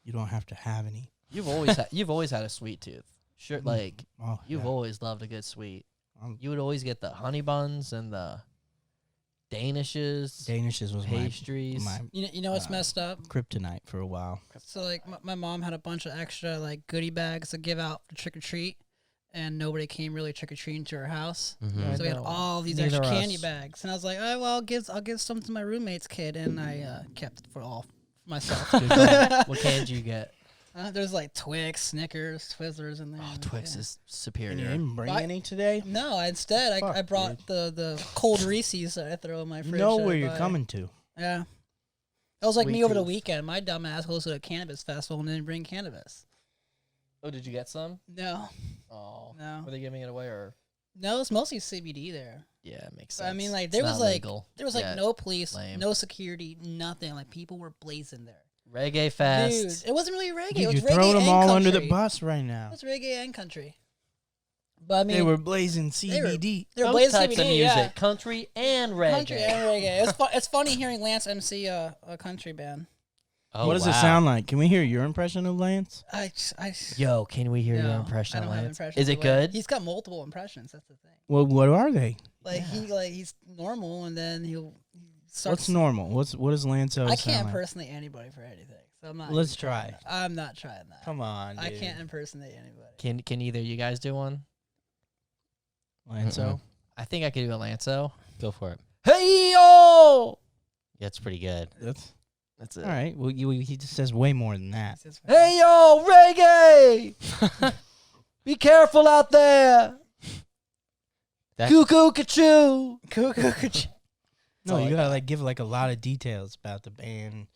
S3: you don't have to have any.
S1: You've always had a sweet tooth. Sure, like
S3: Oh,
S1: you've
S3: yeah.
S1: always loved a good sweet.
S3: I'm-
S1: You would always get the honey buns and the Danishes
S3: was
S1: pastries.
S3: my
S4: You know what's messed up?
S3: kryptonite for a while.
S4: So like my mom had a bunch of extra like goodie bags to give out for trick or treat, and nobody came really trick or treating to her house.
S2: Mhm.
S4: So we had
S1: know.
S4: all these
S1: Neither
S4: extra
S1: us.
S4: candy bags, and I was like, oh well, I'll give some to my roommate's kid, and I kept it for myself.
S1: What can did you get?
S4: There's like Twix, Snickers, Twizzlers in there.
S1: Oh, Twix
S4: Yeah.
S1: is
S3: And you
S1: superior.
S3: didn't bring
S4: But-
S3: any today?
S4: No, instead I
S3: Fuck,
S4: brought the cold Reese's that I throw in my
S3: You
S4: fridge.
S3: know
S4: that
S3: where
S4: I
S3: you're
S4: buy.
S3: coming to.
S4: Yeah. It was like
S1: Sweet
S4: me over the
S1: tooth.
S4: weekend. My dumb ass goes to a cannabis festival and didn't bring cannabis.
S1: Oh, did you get some?
S4: No,
S1: Oh,
S4: no,
S1: were they giving it away or?
S4: no. It's mostly CBD there.
S1: Yeah, it makes
S4: But
S1: sense.
S4: I mean, like
S1: It's
S4: there was
S1: not
S4: like
S1: legal yet.
S4: no police,
S1: Lame.
S4: no security, nothing. Like people were blazing there.
S1: Reggae fest.
S4: Dude, it wasn't really reggae.
S3: Dude,
S4: it was
S3: you're
S4: reggae
S3: throwing them
S4: and
S3: all
S4: country.
S3: under the bus right
S4: It
S3: now.
S4: was reggae and country. But I mean,
S3: They were blazing
S4: they were-
S3: CBD.
S4: they were
S1: Both
S4: blazing
S1: types
S4: CBD,
S1: of music,
S4: yeah.
S1: country and reggae.
S4: Country and reggae. It's funny hearing Lance MC a country band.
S2: Oh,
S3: What does it
S2: wow.
S3: sound like? Can we hear your impression of Lance?
S1: Yo, can we hear your
S4: no,
S1: impression
S4: I
S1: of
S4: don't have
S1: Lance?
S4: impressions
S1: Is it
S4: of Lance.
S1: good?
S4: He's got multiple impressions. That's the thing.
S3: Well, what are they?
S4: Like he's normal, and then he starts.
S3: What's normal? What does Lance always
S4: I
S3: sound
S4: can't
S3: like?
S4: impersonate anybody for anything, so I'm not.
S3: Let's
S4: even trying
S3: try.
S4: that. I'm not trying that.
S3: Come on, dude.
S4: I can't impersonate anybody.
S1: Can either you guys do one?
S3: Lanzo.
S1: I think I could do a Lanzo.
S2: Go for it.
S1: Hey yo!
S2: That's pretty good.
S1: That's it.
S3: All right. Well, he just says way more than that.
S4: It's just-
S1: Hey yo, reggae! Be careful out there.
S2: That-
S1: Cuckoo cachoo.
S3: No,
S1: all
S3: you
S1: I
S3: gotta
S1: got.
S3: like give like a lot of details about the band.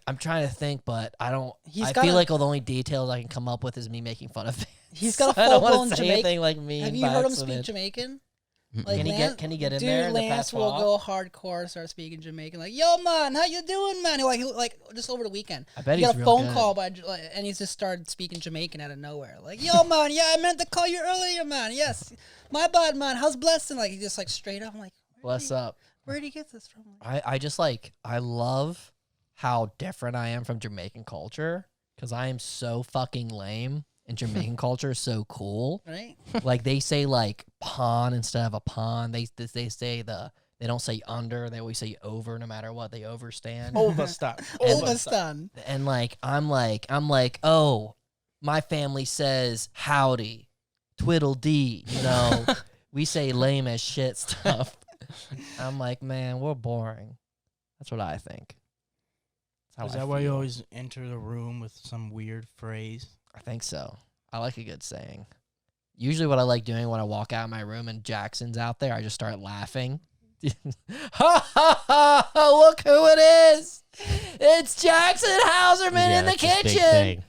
S1: I'm trying to think, but I don't.
S4: He's
S1: I
S4: got
S1: feel
S4: a-
S1: like all the only details I can come up with is me making fun of.
S4: He's got a
S1: I don't
S4: full-blown
S1: want to say
S4: Jamaican.
S1: anything like me.
S4: Have you heard him speak Jamaican?
S2: Mm-mm.
S1: Can he get in
S4: dude,
S1: there? In the
S4: Lance will
S1: patois?
S4: go hardcore, start speaking Jamaican. Like, yo, man, how you doing, man? Like just over the weekend.
S1: I bet
S4: He
S1: he's
S4: got a
S1: real
S4: phone
S1: good.
S4: call and he's just started speaking Jamaican out of nowhere. Like, yo, man, yeah, I meant to call you earlier, man. Yes, my bad, man. How's blessing? Like, he just like straight up. I'm like,
S1: Bless up.
S4: where did he get this from?
S1: I just like I love how different I am from Jamaican culture because I am so fucking lame and Jamaican culture is so cool.
S4: Right?
S1: Like they say like pawn instead of a pawn. They say they don't say under. They always say over no matter what. They overstand.
S3: Overstop.
S4: Overstand.
S1: And like I'm like oh, my family says howdy, twiddle dee. You know, we say lame as shit stuff. I'm like, man, we're boring. That's what I think. That's how
S3: Is
S1: I
S3: that why you
S1: feel.
S3: always enter the room with some weird phrase?
S1: I think so. I like a good saying. Usually what I like doing when I walk out of my room and Jackson's out there, I just start laughing. Ha ha ha! Look who it is! It's Jackson Hauserman
S2: Yeah,
S1: in the
S2: it's his big
S1: kitchen.
S2: thing.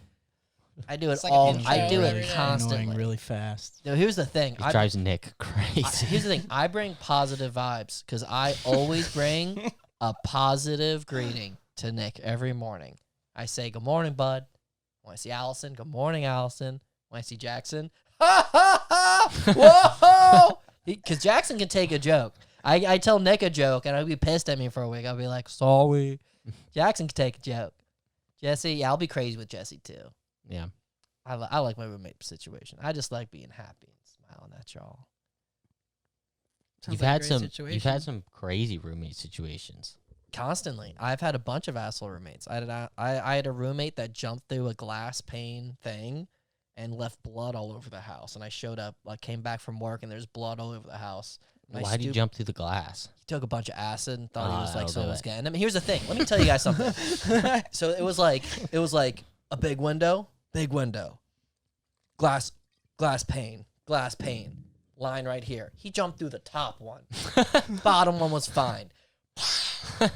S1: I do it
S4: It's like an
S1: all.
S4: intro
S1: I do
S4: every
S1: it
S4: day.
S1: constantly.
S3: Annoying really fast.
S1: No, here's the thing.
S2: It drives Nick crazy.
S1: Here's the thing. I bring positive vibes because I always bring a positive greeting to Nick every morning. I say, good morning, bud. When I see Allison, good morning, Allison. When I see Jackson, ha, ha, ha, whoa! Because Jackson can take a joke. I tell Nick a joke, and I'll be pissed at me for a week. I'll be like, sorry. Jackson can take a joke. Jesse, yeah, I'll be crazy with Jesse, too.
S2: Yeah.
S1: I like my roommate situation. I just like being happy and smiling at y'all.
S4: Sounds
S2: You've
S4: like a
S2: had
S4: great
S2: some.
S4: situation.
S2: You've had some crazy roommate situations.
S1: Constantly. I've had a bunch of asshole roommates. I had a roommate that jumped through a glass pane thing and left blood all over the house. And I showed up, like came back from work, and there's blood all over the house. And
S2: Why did you jump through the glass?
S1: He took a bunch of acid and thought he was
S2: that'll
S1: like
S2: do
S1: someone was
S2: it.
S1: getting him. Here's the thing. Let me tell you guys something. So it was like a big window, glass pane, line right here. He jumped through the top one. Bottom one was fine.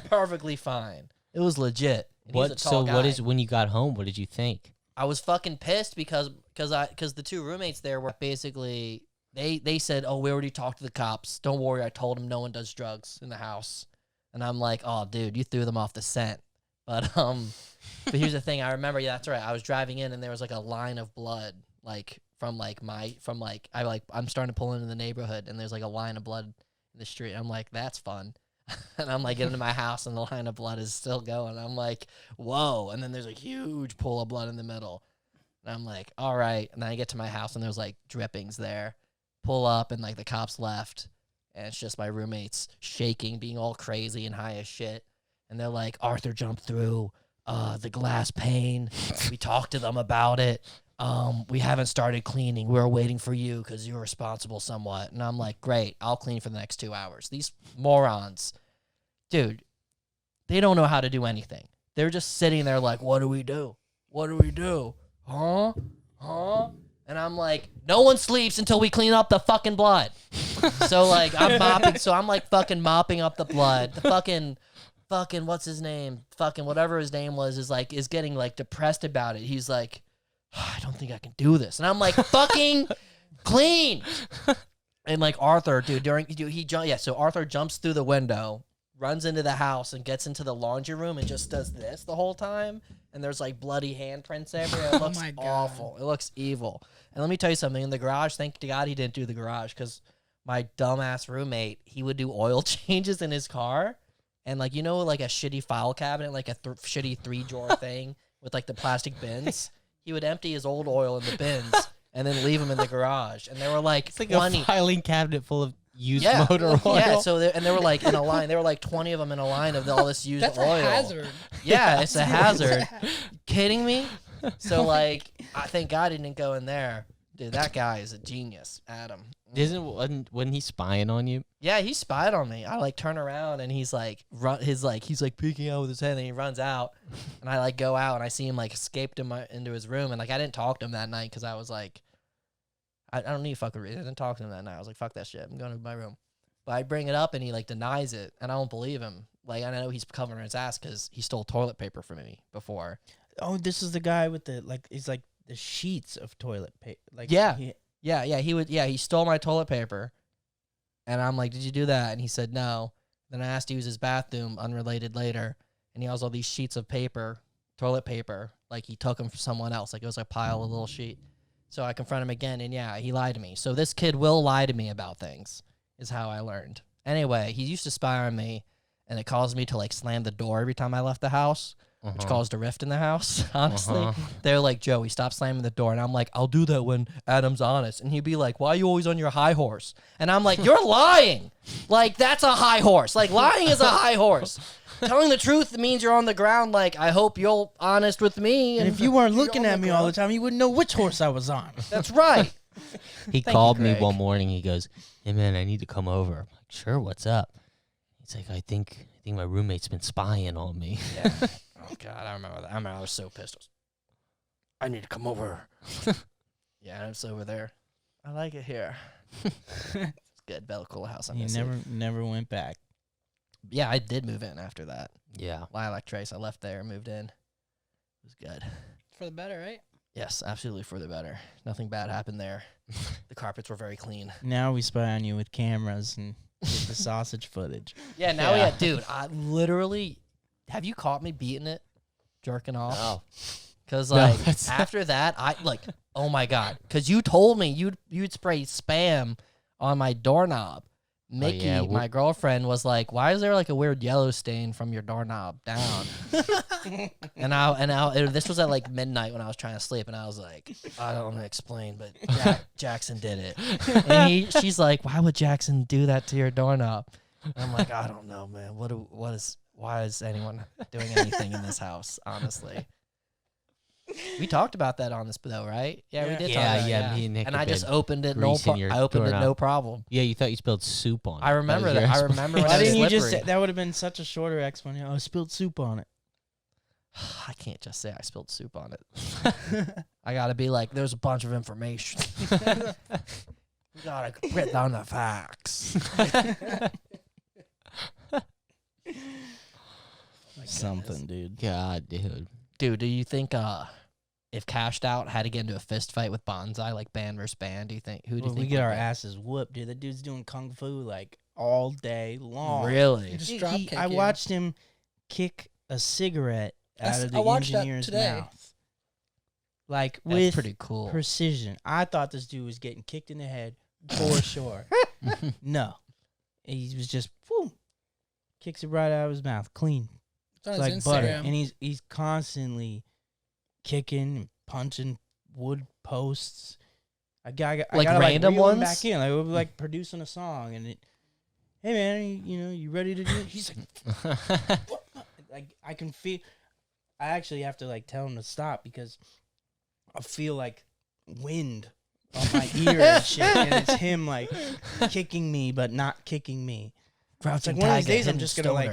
S1: Perfectly fine. It was legit. And he's a
S2: What?
S1: tall
S2: So what
S1: guy.
S2: is when you got home? What did you think?
S1: I was fucking pissed because the two roommates there were basically they said, "Oh, we already talked to the cops. Don't worry, I told them no one does drugs in the house." And I'm like, "Oh, dude, you threw them off the scent." But here's the thing. I remember, yeah, that's right. I was driving in and there was like a line of blood, like I'm starting to pull into the neighborhood and there's like a line of blood in the street. I'm like, that's fun. And I'm like getting to my house and the line of blood is still going. I'm like, whoa. And then there's a huge pool of blood in the middle. And I'm like, all right. And then I get to my house and there's like drippings there. Pull up and like the cops left. And it's just my roommates shaking, being all crazy and high as shit. And they're like, Arthur jumped through the glass pane. We talked to them about it. We haven't started cleaning. We're waiting for you because you're responsible somewhat. And I'm like, great, I'll clean for the next 2 hours. These morons, dude, they don't know how to do anything. They're just sitting there like, what do we do? What do we do? Huh? And I'm like, no one sleeps until we clean up the fucking blood. So like, I'm mopping. So I'm like fucking mopping up the blood. The fucking what's his name? Fucking whatever his name was is getting like depressed about it. He's like, I don't think I can do this. And I'm like, fucking clean. And like Arthur, so Arthur jumps through the window, runs into the house and gets into the laundry room and just does this the whole time. And there's like bloody handprints everywhere. It looks awful. It looks evil. And let me tell you something. In the garage, thank God he didn't do the garage because my dumbass roommate, he would do oil changes in his car. And like, like a shitty file cabinet, like a shitty 3-drawer thing with like the plastic bins. He would empty his old oil in the bins and then leave them in the garage. And they were like,
S2: It's like
S1: 20.
S2: a filing cabinet full of used motor oil.
S1: Yeah, so they were like in a line. There were like 20 of them in a line of all this used
S4: That's
S1: oil.
S4: a hazard.
S1: Yeah, it's a hazard. Kidding me? So like, I thank God he didn't go in there. Dude, that guy is a genius, Adam.
S2: Wasn't he spying on you?
S1: Yeah, he spied on me. I like turn around and he's like peeking out with his head and he runs out. And I like go out and I see him like escaped into his room and like I didn't talk to him that night because I was like, I don't need fucking reason. I didn't talk to him that night. I was like, fuck that shit. I'm going to my room. But I bring it up and he like denies it and I don't believe him. Like I know he's covering his ass because he stole toilet paper from me before.
S3: Oh, this is the guy with the it's like the sheets of toilet paper. Like
S1: Yeah, he stole my toilet paper. And I'm like, did you do that? And he said no. Then I asked to use his bathroom, unrelated later. And he has all these sheets of paper, toilet paper, like he took them from someone else. Like it was a pile of little sheet. So I confront him again, and yeah, he lied to me. So this kid will lie to me about things, is how I learned. Anyway, he used to spy on me, and it caused me to like slam the door every time I left the house, which caused a rift in the house, honestly. They're like, Joey, stop slamming the door. And I'm like, I'll do that when Adam's honest. And he'd be like, why are you always on your high horse? And I'm like, you're lying. Like, that's a high horse. Like, lying is a high horse. Telling the truth means you're on the ground. Like, I hope you're honest with me.
S3: And if you weren't looking at me all the time, you wouldn't know which horse I was on.
S1: That's right.
S2: He called me one morning. He goes, hey, man, I need to come over. I'm like, sure, what's up? He's like, I think my roommate's been spying on me.
S1: Yeah. Oh, God, I remember that. I was so pissed. I need to come over. Yeah, it's over there. I like it here. It's good. Bella Coola house. I
S3: You
S1: miss it.
S3: never went back.
S1: Yeah, I did move in after that.
S2: Yeah.
S1: Lilac Trace. I left there and moved in. It was good.
S4: For the better, right?
S1: Yes, absolutely for the better. Nothing bad happened there. The carpets were very clean.
S3: Now we spy on you with cameras and get the sausage footage.
S1: Yeah, now we had, dude, I literally, have you caught me beating it? Jerking off?
S2: Oh.
S1: Because,
S2: No,
S1: like,
S2: that's-
S1: after that, I, like, oh my God. Because you told me you'd spray Spam on my doorknob. Mickey,
S2: yeah,
S1: my girlfriend, was like, why is there, like, a weird yellow stain from your doorknob down? and this was at, like, midnight when I was trying to sleep, and I was like, I don't want to explain, but Jackson did it. And she's like, why would Jackson do that to your doorknob? And I'm like, I don't know, man. Why is anyone doing anything in this house, honestly? We talked about that on this, though, right? Yeah, we did.
S2: Yeah,
S1: talk about it,
S2: yeah, me and Nick
S1: and
S2: have
S1: I just
S2: been
S1: opened it.
S2: greasing your
S1: I opened it,
S2: doorknob.
S1: no problem.
S2: Yeah, you thought you spilled soup on it.
S1: I remember
S2: was your
S1: that. I
S2: explanation.
S1: remember when
S3: Why
S1: it was
S3: didn't you just
S1: slippery.
S3: say that? Would have been such a shorter explanation. I spilled soup on it.
S1: I can't just say I spilled soup on it. I gotta be like, there's a bunch of information. We gotta get down the facts.
S3: Something, dude.
S2: God, dude.
S1: Dude, do you think if Kash'd Out had to get into a fist fight with Bonsai, like band versus band, do you think
S3: We
S1: would
S3: get our
S1: win?
S3: asses whooped, dude. That dude's doing kung fu like all day long.
S1: Really?
S4: Just drop kick
S3: I
S4: you.
S3: watched him kick a cigarette out of the
S4: I watched that
S3: engineer's
S4: today.
S3: mouth, like
S1: That's
S3: with
S1: pretty cool.
S3: precision. I thought this dude was getting kicked in the head for sure. No, he was just whew, kicks it right out of his mouth, clean.
S4: It's on
S3: It's
S4: his
S3: like butter,
S4: Instagram.
S3: and he's constantly kicking and punching wood posts. I
S1: Like
S3: gotta
S1: random
S3: reel him
S1: ones?
S3: back in. Like we'll be like producing a song, and hey man, you ready to do it? He's like, what? Like I can feel. I actually have to like tell him to stop because I feel like wind on my ear and shit, and it's him like kicking me but not kicking me. It's like one of these days I'm just gonna like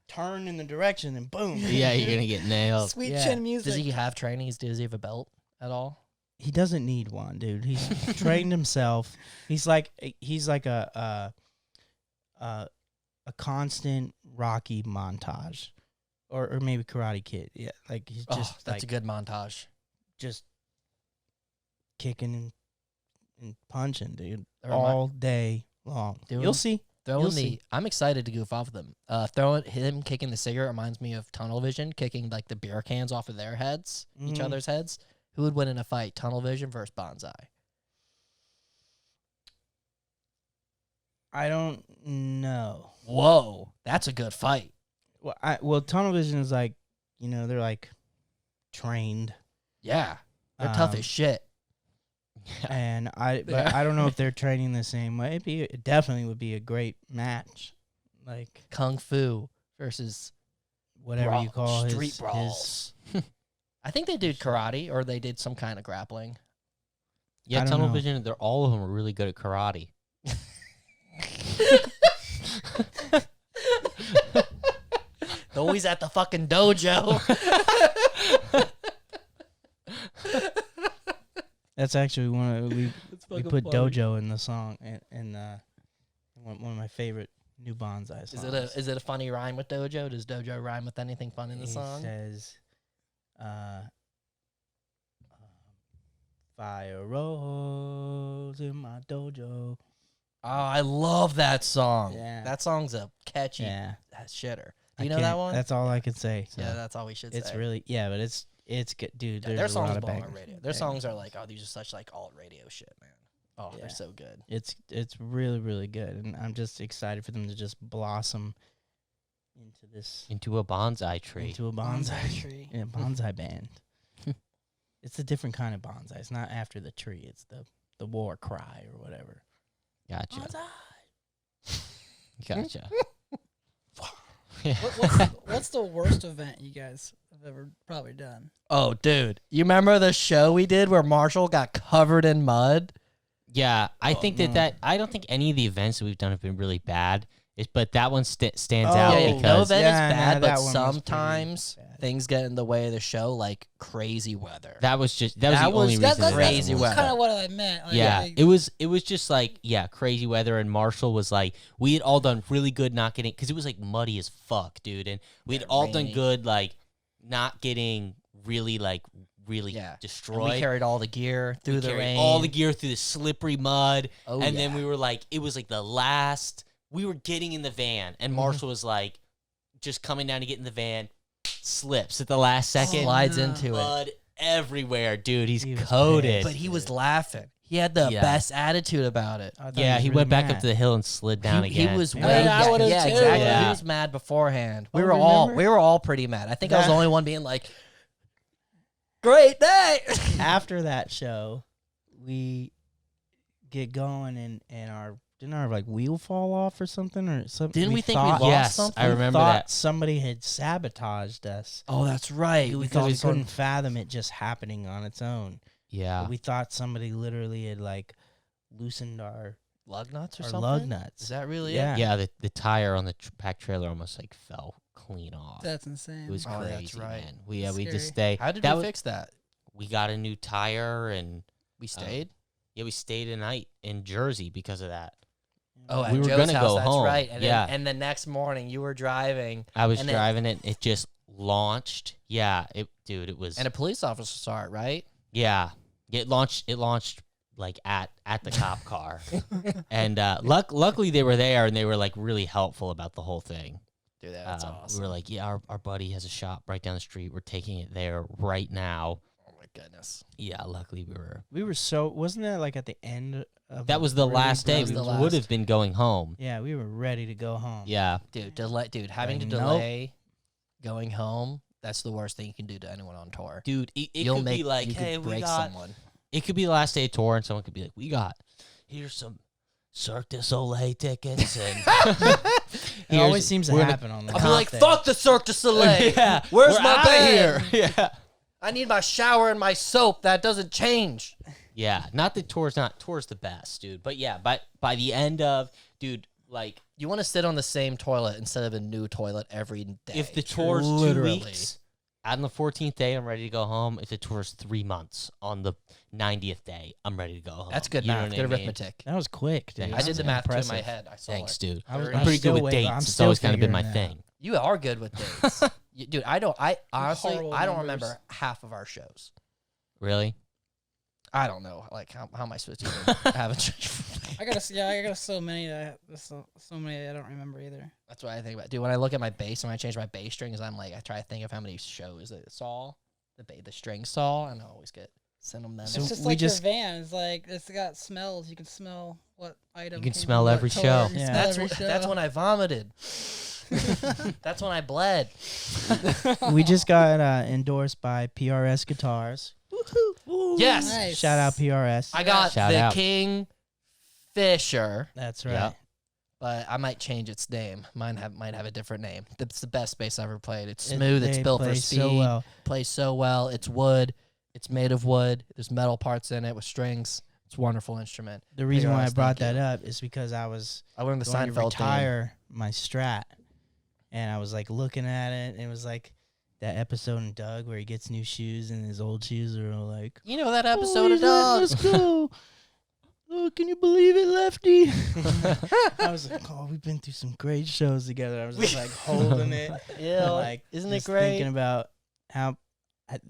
S3: turn in the direction and boom.
S2: Yeah, you're gonna get nailed.
S4: Sweet
S3: Yeah.
S4: chin music.
S1: Does he have training? Does he have a belt at all?
S3: He doesn't need one, dude. He's trained himself. He's like a constant Rocky montage, or maybe Karate Kid. Yeah, like he's just
S1: that's
S3: like
S1: a good montage.
S3: just kicking and punching, dude,
S1: That remi-
S3: all day long.
S1: Doing-
S3: You'll see. You'll see.
S1: I'm excited to goof off with him. Throwing him kicking the cigarette reminds me of Tunnel Vision kicking like the beer cans off of their heads, each
S3: Mhm.
S1: other's heads. Who would win in a fight, Tunnel Vision versus Bonsai?
S3: I don't know.
S1: Whoa, that's a good fight.
S3: Well, Tunnel Vision is like, they're like trained.
S1: Yeah, they're tough
S3: Um,
S1: as shit.
S3: And I don't know if they're training the same way. It definitely would be a great match, like
S1: Kung Fu versus
S3: whatever you call
S1: street
S3: his.
S1: brawls. I think they did karate or they did some kind of grappling.
S2: Yeah,
S3: I don't
S2: Tunnel
S3: know.
S2: Vision. All of them are really good at karate.
S1: Always at the fucking dojo.
S3: That's actually we
S1: fucking
S3: put
S1: funny.
S3: dojo in the song and one of my favorite new bonsai songs.
S1: Is it a funny rhyme with dojo? Does dojo rhyme with anything fun in the
S3: He
S1: song?
S3: says, fire rolls in my dojo.
S1: Oh, I love that song.
S3: Yeah.
S1: That song's a catchy
S3: Yeah.
S1: shitter.
S3: I
S1: Do you know that
S3: can't-
S1: one?
S3: That's all I can say. So
S1: Yeah, that's all we should
S3: it's
S1: say.
S3: really but it's good, dude.
S1: Yeah, their
S3: There's a
S1: songs
S3: lot of
S1: blow on
S3: bangers.
S1: radio. Their songs are like, oh, these are such like alt radio shit, man. Oh,
S3: Yeah.
S1: they're so good.
S3: It's really really good, and I'm just excited for them to just blossom into this
S2: Into a bonsai tree.
S3: into a bonsai tree, a bonsai band. It's a different kind of bonsai. It's not after the tree. It's the war cry or whatever.
S2: Gotcha.
S3: Bonsai.
S2: Gotcha.
S4: What's the worst event you guys have ever probably done?
S1: Oh, dude, you remember the show we did where Marshall got covered in mud?
S2: Yeah, I think
S3: no.
S2: that I don't think any of the events that we've done have been really bad. But that one stands
S3: Oh,
S2: out
S1: Yeah, no
S2: because
S1: event is
S3: Yeah,
S1: bad,
S3: nah,
S1: but
S3: that one was pretty
S1: sometimes
S3: bad.
S1: things get in the way of the show, like crazy weather.
S2: that was the
S1: That
S2: only
S1: was-
S2: reason.
S1: that's
S2: happened.
S1: crazy
S4: That's
S1: weather.
S4: kind of what I meant. Like,
S2: Yeah,
S4: like,
S2: it was just like crazy weather, and Marshall was like, we had all done really good not getting, because it was like muddy as fuck, dude, and we had
S1: Yeah,
S2: all
S1: rainy.
S2: done good like not getting really
S1: Yeah. And
S2: destroyed.
S1: we carried all the gear through
S2: We
S1: the
S2: carried
S1: rain.
S2: all the gear through the slippery mud,
S1: Oh,
S2: and
S1: yeah.
S2: then we were like, it was like the last. We were getting in the van, and Marshall was like, just coming down to get in the van, slips at the last second,
S1: slides
S4: no.
S1: into it.
S2: mud everywhere, dude. He's
S3: He was
S2: coated.
S1: But he was laughing. He had the
S2: Yeah.
S1: best attitude about it.
S3: I thought
S2: Yeah,
S3: was
S2: he
S3: really
S2: went back up
S3: mad.
S2: to the hill and slid down
S1: he
S2: again.
S1: was
S3: Yeah,
S1: way.
S4: I
S1: Yeah,
S4: would've too.
S1: exactly.
S2: Yeah.
S1: He was mad beforehand. We
S3: Oh,
S1: were all
S3: remember?
S1: pretty mad. I think I was the
S3: That-
S1: only one being like, "Great day."
S3: After that show, we get going and our didn't our like wheel fall off or something or something.
S1: Didn't we think we
S3: thought,
S1: lost
S2: Yes,
S1: something?
S2: I
S3: we
S2: remember
S3: thought
S2: that.
S3: somebody had sabotaged us
S1: Oh, that's right. We
S3: because
S1: thought
S3: we
S1: some-
S3: couldn't fathom it just happening on its own.
S2: Yeah.
S3: We thought somebody literally had like loosened our
S1: lug nuts or
S3: our
S1: something.
S3: lug nuts.
S1: Is that really
S3: Yeah.
S1: it?
S2: Yeah, the tire on the pack trailer almost like fell clean off.
S4: that's insane.
S2: It was
S1: Oh,
S2: crazy,
S1: that's right.
S2: man. We just
S4: Scary.
S2: stay.
S1: How did
S2: that
S1: we
S2: wa-
S1: fix that?
S2: We got a new tire, and
S1: We stayed.
S2: yeah, we stayed a night in Jersey because of that.
S1: Oh, at
S2: we were
S1: Joe's
S2: gonna
S1: house.
S2: go
S1: That's
S2: home.
S1: right. And
S2: Yeah.
S1: then, and the next morning you were driving,
S2: I was
S1: And then-
S2: driving it. It just launched. Yeah, dude, it was.
S1: and a police officer saw it. Right?
S2: Yeah, it launched. It launched like at the cop car, and luckily they were there, and they were like really helpful about the whole thing.
S1: Dude, that's awesome.
S2: We were like, yeah, our buddy has a shop right down the street. We're taking it there right now.
S1: Oh my goodness.
S2: Yeah, luckily we were.
S3: We were so wasn't that like at the end of
S2: That was the
S3: really
S2: last day.
S3: brutal-
S2: We
S1: was the
S2: would
S1: last.
S2: have been going home.
S3: Yeah, we were ready to go home.
S2: Yeah,
S1: Dude, having to
S3: Like, nope.
S1: delay going home, that's the worst thing you can do to anyone on tour.
S2: dude, it
S1: You'll
S2: could
S1: make
S2: be like,
S1: you
S2: hey,
S1: could
S2: we
S1: break
S2: got.
S1: someone.
S2: It could be the last day of tour, and someone could be like, here's some Cirque du Soleil tickets and
S3: It always seems to
S2: we're gonna-
S3: happen on the
S1: I'll be like,
S3: thing.
S1: fuck the Cirque du Soleil.
S2: yeah,
S1: Where's
S2: we're
S1: my
S2: outta
S1: bed?
S2: here? Yeah.
S1: I need my shower and my soap. That doesn't change.
S2: Yeah, not that tour's the best, dude. But yeah, by the end of, dude, like
S1: You want to sit on the same toilet instead of a new toilet every day.
S2: if the tour's
S1: Literally.
S2: 2 weeks, on the 14th day, I'm ready to go home. If the tour's 3 months, on the 90th day, I'm ready to go home.
S1: That's good
S2: You know
S1: math.
S2: what
S1: Good
S2: I mean?
S1: arithmetic.
S3: That was quick, dude.
S2: Thanks.
S1: I did the
S2: That's
S1: math too in
S3: impressive.
S1: my head. I saw
S2: Thanks,
S1: it.
S2: dude.
S3: I'm
S2: I'm pretty
S3: still
S2: good with
S3: waiting.
S2: dates.
S3: I'm
S2: It's
S3: still
S2: always kind of been my
S3: figuring it out.
S2: thing.
S1: You are good with dates. Dude, I honestly,
S4: horrible
S1: I don't
S4: numbers.
S1: remember half of our shows.
S2: Really?
S1: I don't know. Like, how am I supposed to even have a
S4: I got so many that so many I don't remember either.
S1: That's what I think about. Dude, when I look at my bass and when I change my bass strings, I'm like, I try to think of how many shows it saw, the string saw, and I always get sentimental.
S3: So
S4: It's just
S3: we
S4: like
S3: just-
S4: your van. It's like it's got smells. You can smell what item.
S2: You can
S4: came
S2: smell
S4: from
S2: every
S4: what tour.
S2: show.
S4: You can
S3: Yeah.
S4: smell
S1: that's
S4: every
S1: that's
S4: show.
S1: when I vomited. That's when I bled.
S3: We just got endorsed by PRS Guitars.
S1: Yes.
S4: Nice.
S3: Shout out PRS.
S1: I got
S2: Shout
S1: the
S2: out.
S1: King Fisher,
S3: That's right.
S2: Yeah.
S1: but I might change its name. Mine might have a different name. It's the best bass I've ever played. It's
S3: It-
S1: smooth. It's
S3: they
S1: built for
S3: play
S1: speed.
S3: so well.
S1: Plays so well. It's wood. It's made of wood. There's metal parts in it with strings. It's a wonderful instrument.
S3: The reason why I
S1: PRS,
S3: brought
S1: thank
S3: that
S1: you.
S3: up is because I was
S1: I learned the
S3: going to
S1: Seinfeld theme.
S3: retire my Strat, and I was like looking at it, and it was like that episode in Doug where he gets new shoes, and his old shoes are all like,
S1: You know that episode of
S3: he's like,
S1: Doug?
S3: Let's go. Oh, can you believe it, Lefty? I was like, oh, we've been through some great shows together. I was just like holding it.
S1: Yeah,
S3: like,
S1: isn't it
S3: just
S1: great?
S3: Thinking about how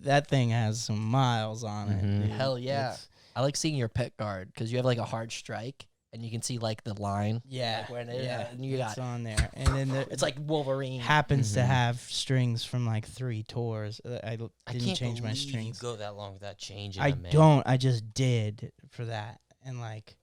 S3: that thing has some miles on it.
S2: Mhm.
S3: dude.
S1: Hell yeah.
S3: It's-
S1: I like seeing your pick guard because you have like a hard strike and you can see like the line.
S3: yeah,
S1: Like, when it-
S3: yeah,
S1: and you
S3: it's
S1: got
S3: on there, and then
S1: it's like Wolverine.
S3: happens to
S2: Mhm.
S3: have strings from like 3 tours. I didn't
S2: can't
S3: change my
S2: believe
S3: strings.
S2: You go that long without changing
S3: I
S2: them, man.
S3: don't. I just did for that, and like,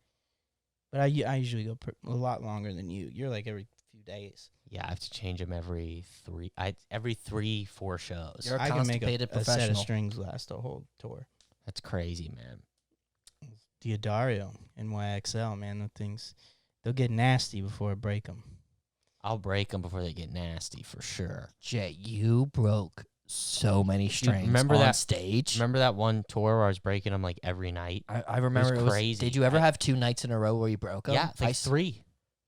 S3: but I usually go a lot longer than you. You're like every few days.
S2: Yeah, I have to change them every 3-4 shows.
S1: You're a
S3: I can make
S1: constipated
S3: a set of
S1: professional.
S3: strings last a whole tour.
S2: That's crazy, man.
S3: Diodario NYXL, man, the things they'll get nasty before I break them.
S2: I'll break them before they get nasty for sure.
S1: Jay, you broke so many strings
S2: remember
S1: on
S2: that-
S1: stage.
S2: Remember that one tour where I was breaking them like every night?
S1: I remember it was
S2: crazy.
S1: Did you ever have 2 nights in a row where you broke them?
S2: Yeah, it's like 3.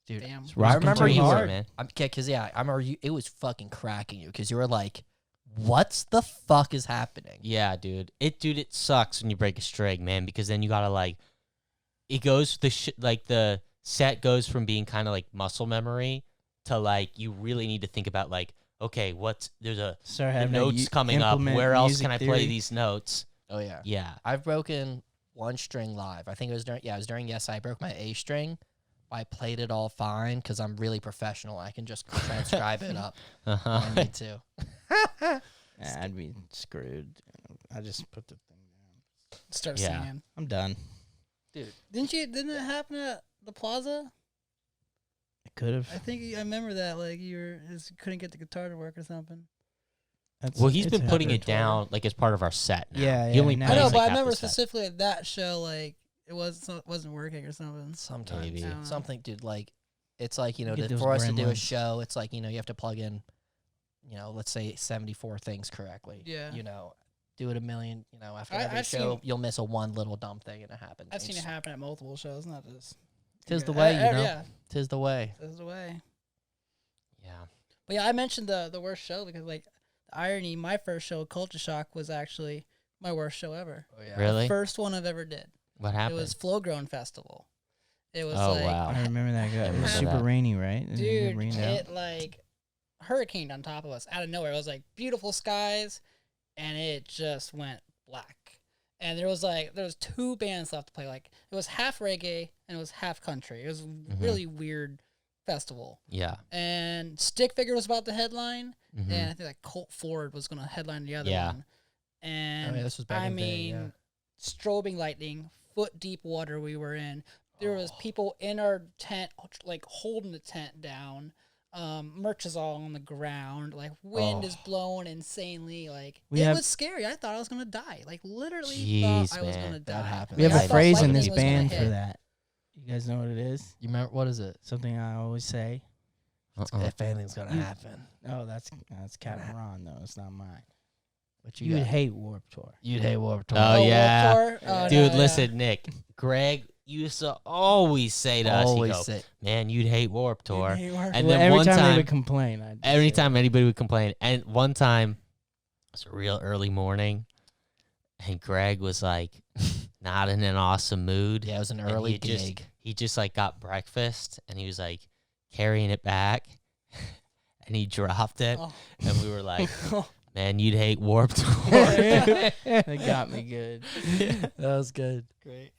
S1: Dude,
S4: Damn.
S3: It's
S1: I
S3: rocking
S1: remember
S3: too
S1: you
S3: hard.
S1: were,
S2: man.
S1: because I remember it was fucking cracking you because you were like, "What's the fuck is happening?"
S2: Yeah, dude. It sucks when you break a string, man, because then you gotta like, it goes the set goes from being kind of like muscle memory to like you really need to think about like, okay, there's a
S3: Start
S2: the
S3: having to
S2: notes coming up.
S3: implement
S2: Where else
S3: music
S2: can I play
S3: theory.
S2: these notes?
S1: Oh yeah.
S2: Yeah,
S1: I've broken 1 string live. I think it was during Yes I broke my A string. I played it all fine because I'm really professional. I can just transcribe it up when I need to.
S3: Nah, I'd be screwed. I just put the thing down.
S4: Start
S2: Yeah.
S4: singing.
S3: I'm done.
S4: Didn't it happen at the Plaza?
S3: I could have.
S4: I think I remember that. Like you couldn't get the guitar to work or something.
S2: well, he's been putting it down like as part of our set. Now.
S3: Yeah,
S2: he
S3: yeah,
S2: only
S3: now
S4: I
S2: plays
S4: know,
S2: like
S4: but I
S2: half
S4: remember
S2: the set.
S4: specifically at that show, like it wasn't working or something.
S1: Sometimes.
S2: Maybe.
S4: I don't know.
S1: Something, dude, like, it's like,
S3: Get those
S1: for us to do a
S3: gremlins.
S1: show, it's like, you have to plug in, let's say 74 things correctly.
S4: Yeah.
S1: Do it a million, after
S4: I-
S1: every
S4: I've
S1: show,
S4: seen-
S1: you'll miss a one little dumb thing and it happens.
S4: I've seen it happen at multiple shows, not just.
S1: Tis the way,
S4: Yeah,
S1: Tis the way.
S4: this is the way.
S2: Yeah,
S4: But yeah, I mentioned the worst show because like the irony, my first show, Culture Shock, was actually my worst show ever.
S1: Oh, yeah.
S2: really?
S4: First one I've ever did.
S2: What happened?
S4: It was Flow Grown Festival. It was
S2: Oh,
S4: like,
S2: wow.
S3: I remember that guy. It was
S2: remember
S3: super
S2: that.
S3: rainy, right? And it
S4: dude,
S3: rained out.
S4: it like hurricaned on top of us out of nowhere. It was like beautiful skies, and it just went black. And there was 2 bands left to play. Like it was half reggae and it was half country. It was really weird festival.
S2: Yeah.
S4: And Stick Figure was about to headline,
S2: Mhm.
S4: and I think like Colt Ford was going to headline the other
S2: Yeah.
S4: one. And
S1: Oh, yeah, this was back
S4: I
S1: in the day,
S4: mean,
S1: yeah.
S4: strobing lightning, foot deep water we were in. There was people in our tent, like holding the tent down. Merch is all on the ground. Like wind is blowing insanely. Like
S3: We
S4: it
S3: have-
S4: was scary. I thought I was gonna die. Like literally
S2: Jeez,
S4: thought I was
S2: man.
S4: gonna
S1: That
S4: die.
S1: happened.
S3: We have
S1: I
S3: a
S1: thought
S3: phrase in
S4: lightning
S3: this
S4: was gonna
S3: band
S4: hit.
S3: for that. You guys know what it is?
S1: You remember what is it?
S3: Something I always say.
S1: If anything's gonna happen,
S3: Oh, that's Captain Ron though. It's not mine.
S1: but
S3: You'd
S1: got?
S3: hate Warped Tour.
S1: You'd hate Warped Tour.
S2: Oh, yeah.
S4: Warped Tour? Oh,
S2: Dude,
S4: no,
S2: listen, Nick. Greg used to always say to us, he'd
S1: Always
S2: go,
S1: say.
S2: "Man, you'd hate Warped Tour."
S4: Yeah.
S2: And
S3: Well,
S2: then
S3: every
S2: one
S3: time they
S2: time,
S3: would complain, I'd
S2: every
S3: say,
S2: time anybody would complain, and one time, it was a real early morning, and Greg was like not in an awesome mood.
S1: Yeah, it was an
S2: and
S1: early
S2: he
S1: gig.
S2: he just like got breakfast, and he was like carrying it back, and he dropped it,
S4: Oh.
S2: and we were like, "Man, you'd hate Warped Tour."
S3: That got me good.
S1: That was good.
S4: Great.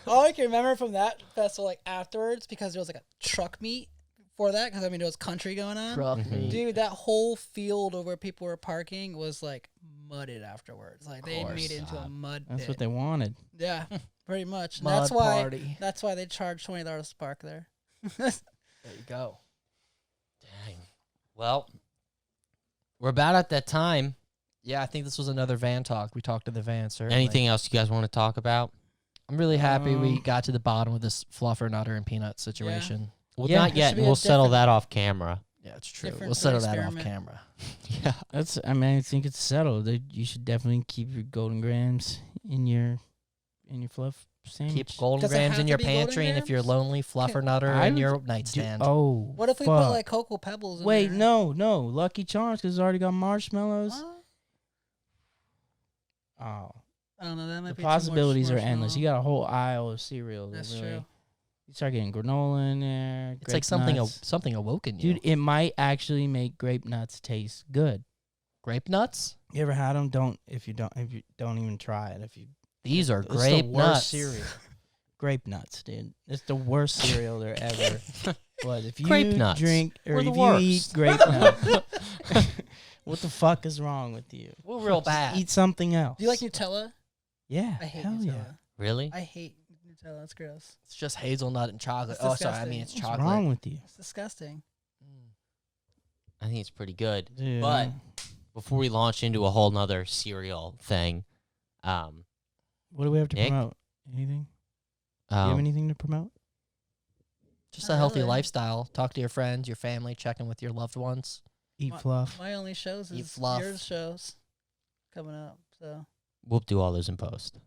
S4: All I can remember from that festival, like afterwards, because there was like a truck meet for that, because I mean there was country going on.
S1: Truck
S2: Mhm.
S1: meet.
S4: Dude, that whole field where people were parking was like mudded afterwards. Like they
S1: course.
S4: made it into a mud
S3: That's
S4: pit.
S3: what they wanted.
S4: Yeah, pretty much. And
S1: Mud
S4: that's why.
S1: party.
S4: That's why they charge $20 to park there.
S1: There you go.
S2: Dang. Well, we're about at that time.
S1: Yeah, I think this was another van talk. We talked to the van, certainly.
S2: Anything else you guys want to talk about?
S1: I'm really happy we
S3: Um,
S1: got to the bottom of this fluffer, nutter, and peanut situation.
S2: Well,
S3: Yeah,
S2: not
S4: there
S2: yet.
S4: should be
S2: and
S4: a
S2: we'll settle
S4: different-
S2: that off camera.
S1: Yeah, it's true.
S4: Different
S1: We'll settle that off
S4: experiment.
S1: camera.
S2: Yeah.
S3: That's. I mean, I think it's settled. You should definitely keep your golden grams in your fluff sandwich.
S1: Keep golden
S4: Does it
S1: grams
S4: have
S1: in
S4: to
S1: your
S4: be golden
S1: pantry, and if you're
S4: grams?
S1: lonely, fluffer, nutter
S3: I
S1: in
S3: would
S1: your
S3: do-
S1: nightstand.
S3: Oh,
S4: What if we
S3: fuck.
S4: put like Cocoa Pebbles in
S3: Wait,
S4: there?
S3: no, Lucky Charms because it's already got marshmallows.
S4: What?
S3: Oh,
S4: I don't know. That might
S3: the
S4: be too much
S3: possibilities are endless. You
S4: marshmallow.
S3: got a whole aisle of cereal. that
S4: That's
S3: really-
S4: true.
S3: You start getting granola in there.
S1: It's
S3: grape
S1: like something
S3: nuts.
S1: something awoke in you.
S3: Dude, it might actually make grape nuts taste good.
S1: Grape nuts?
S3: You ever had them? If you don't even try it.
S1: These are
S3: It's
S1: grape
S3: the worst
S1: nuts.
S3: cereal. Grape nuts, dude. It's the worst cereal there ever was. If you
S2: Grape nuts.
S3: drink or
S2: We're the
S3: if you eat
S2: worst.
S3: grape nuts, what the fuck is wrong with you?
S1: We're real
S3: Just
S1: bad.
S3: Eat something else.
S4: Do you like Nutella?
S3: Yeah.
S4: I hate
S3: hell
S4: Nutella.
S3: yeah.
S2: Really?
S4: I hate Nutella. That's gross.
S1: It's just hazelnut and chocolate.
S4: It's
S1: Oh, sorry. I mean,
S4: disgusting.
S1: it's
S3: What's
S1: chocolate.
S3: wrong with you?
S4: It's disgusting.
S1: Mm.
S2: I think it's pretty good.
S3: Dude,
S2: But before we launch into a whole nother cereal thing,
S3: what do we have to
S2: Nick?
S3: promote? Anything? Do you have
S2: um,
S3: anything to promote?
S1: Just
S4: Not
S1: a healthy
S4: really.
S1: lifestyle. Talk to your friends, your family, check in with your loved ones.
S3: Eat
S4: What?
S3: fluff.
S4: My only shows
S1: Eat
S4: is
S1: fluff.
S4: your shows coming up. So
S2: we'll do all those in post.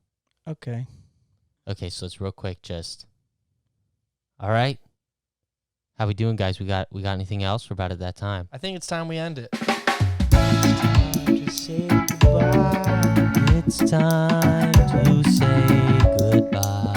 S3: Okay.
S2: Okay, so let's real quick just. All right. How we doing, guys? We got anything else? We're about at that time.
S1: I think it's time we end it.
S3: To say goodbye.
S2: It's time to say goodbye.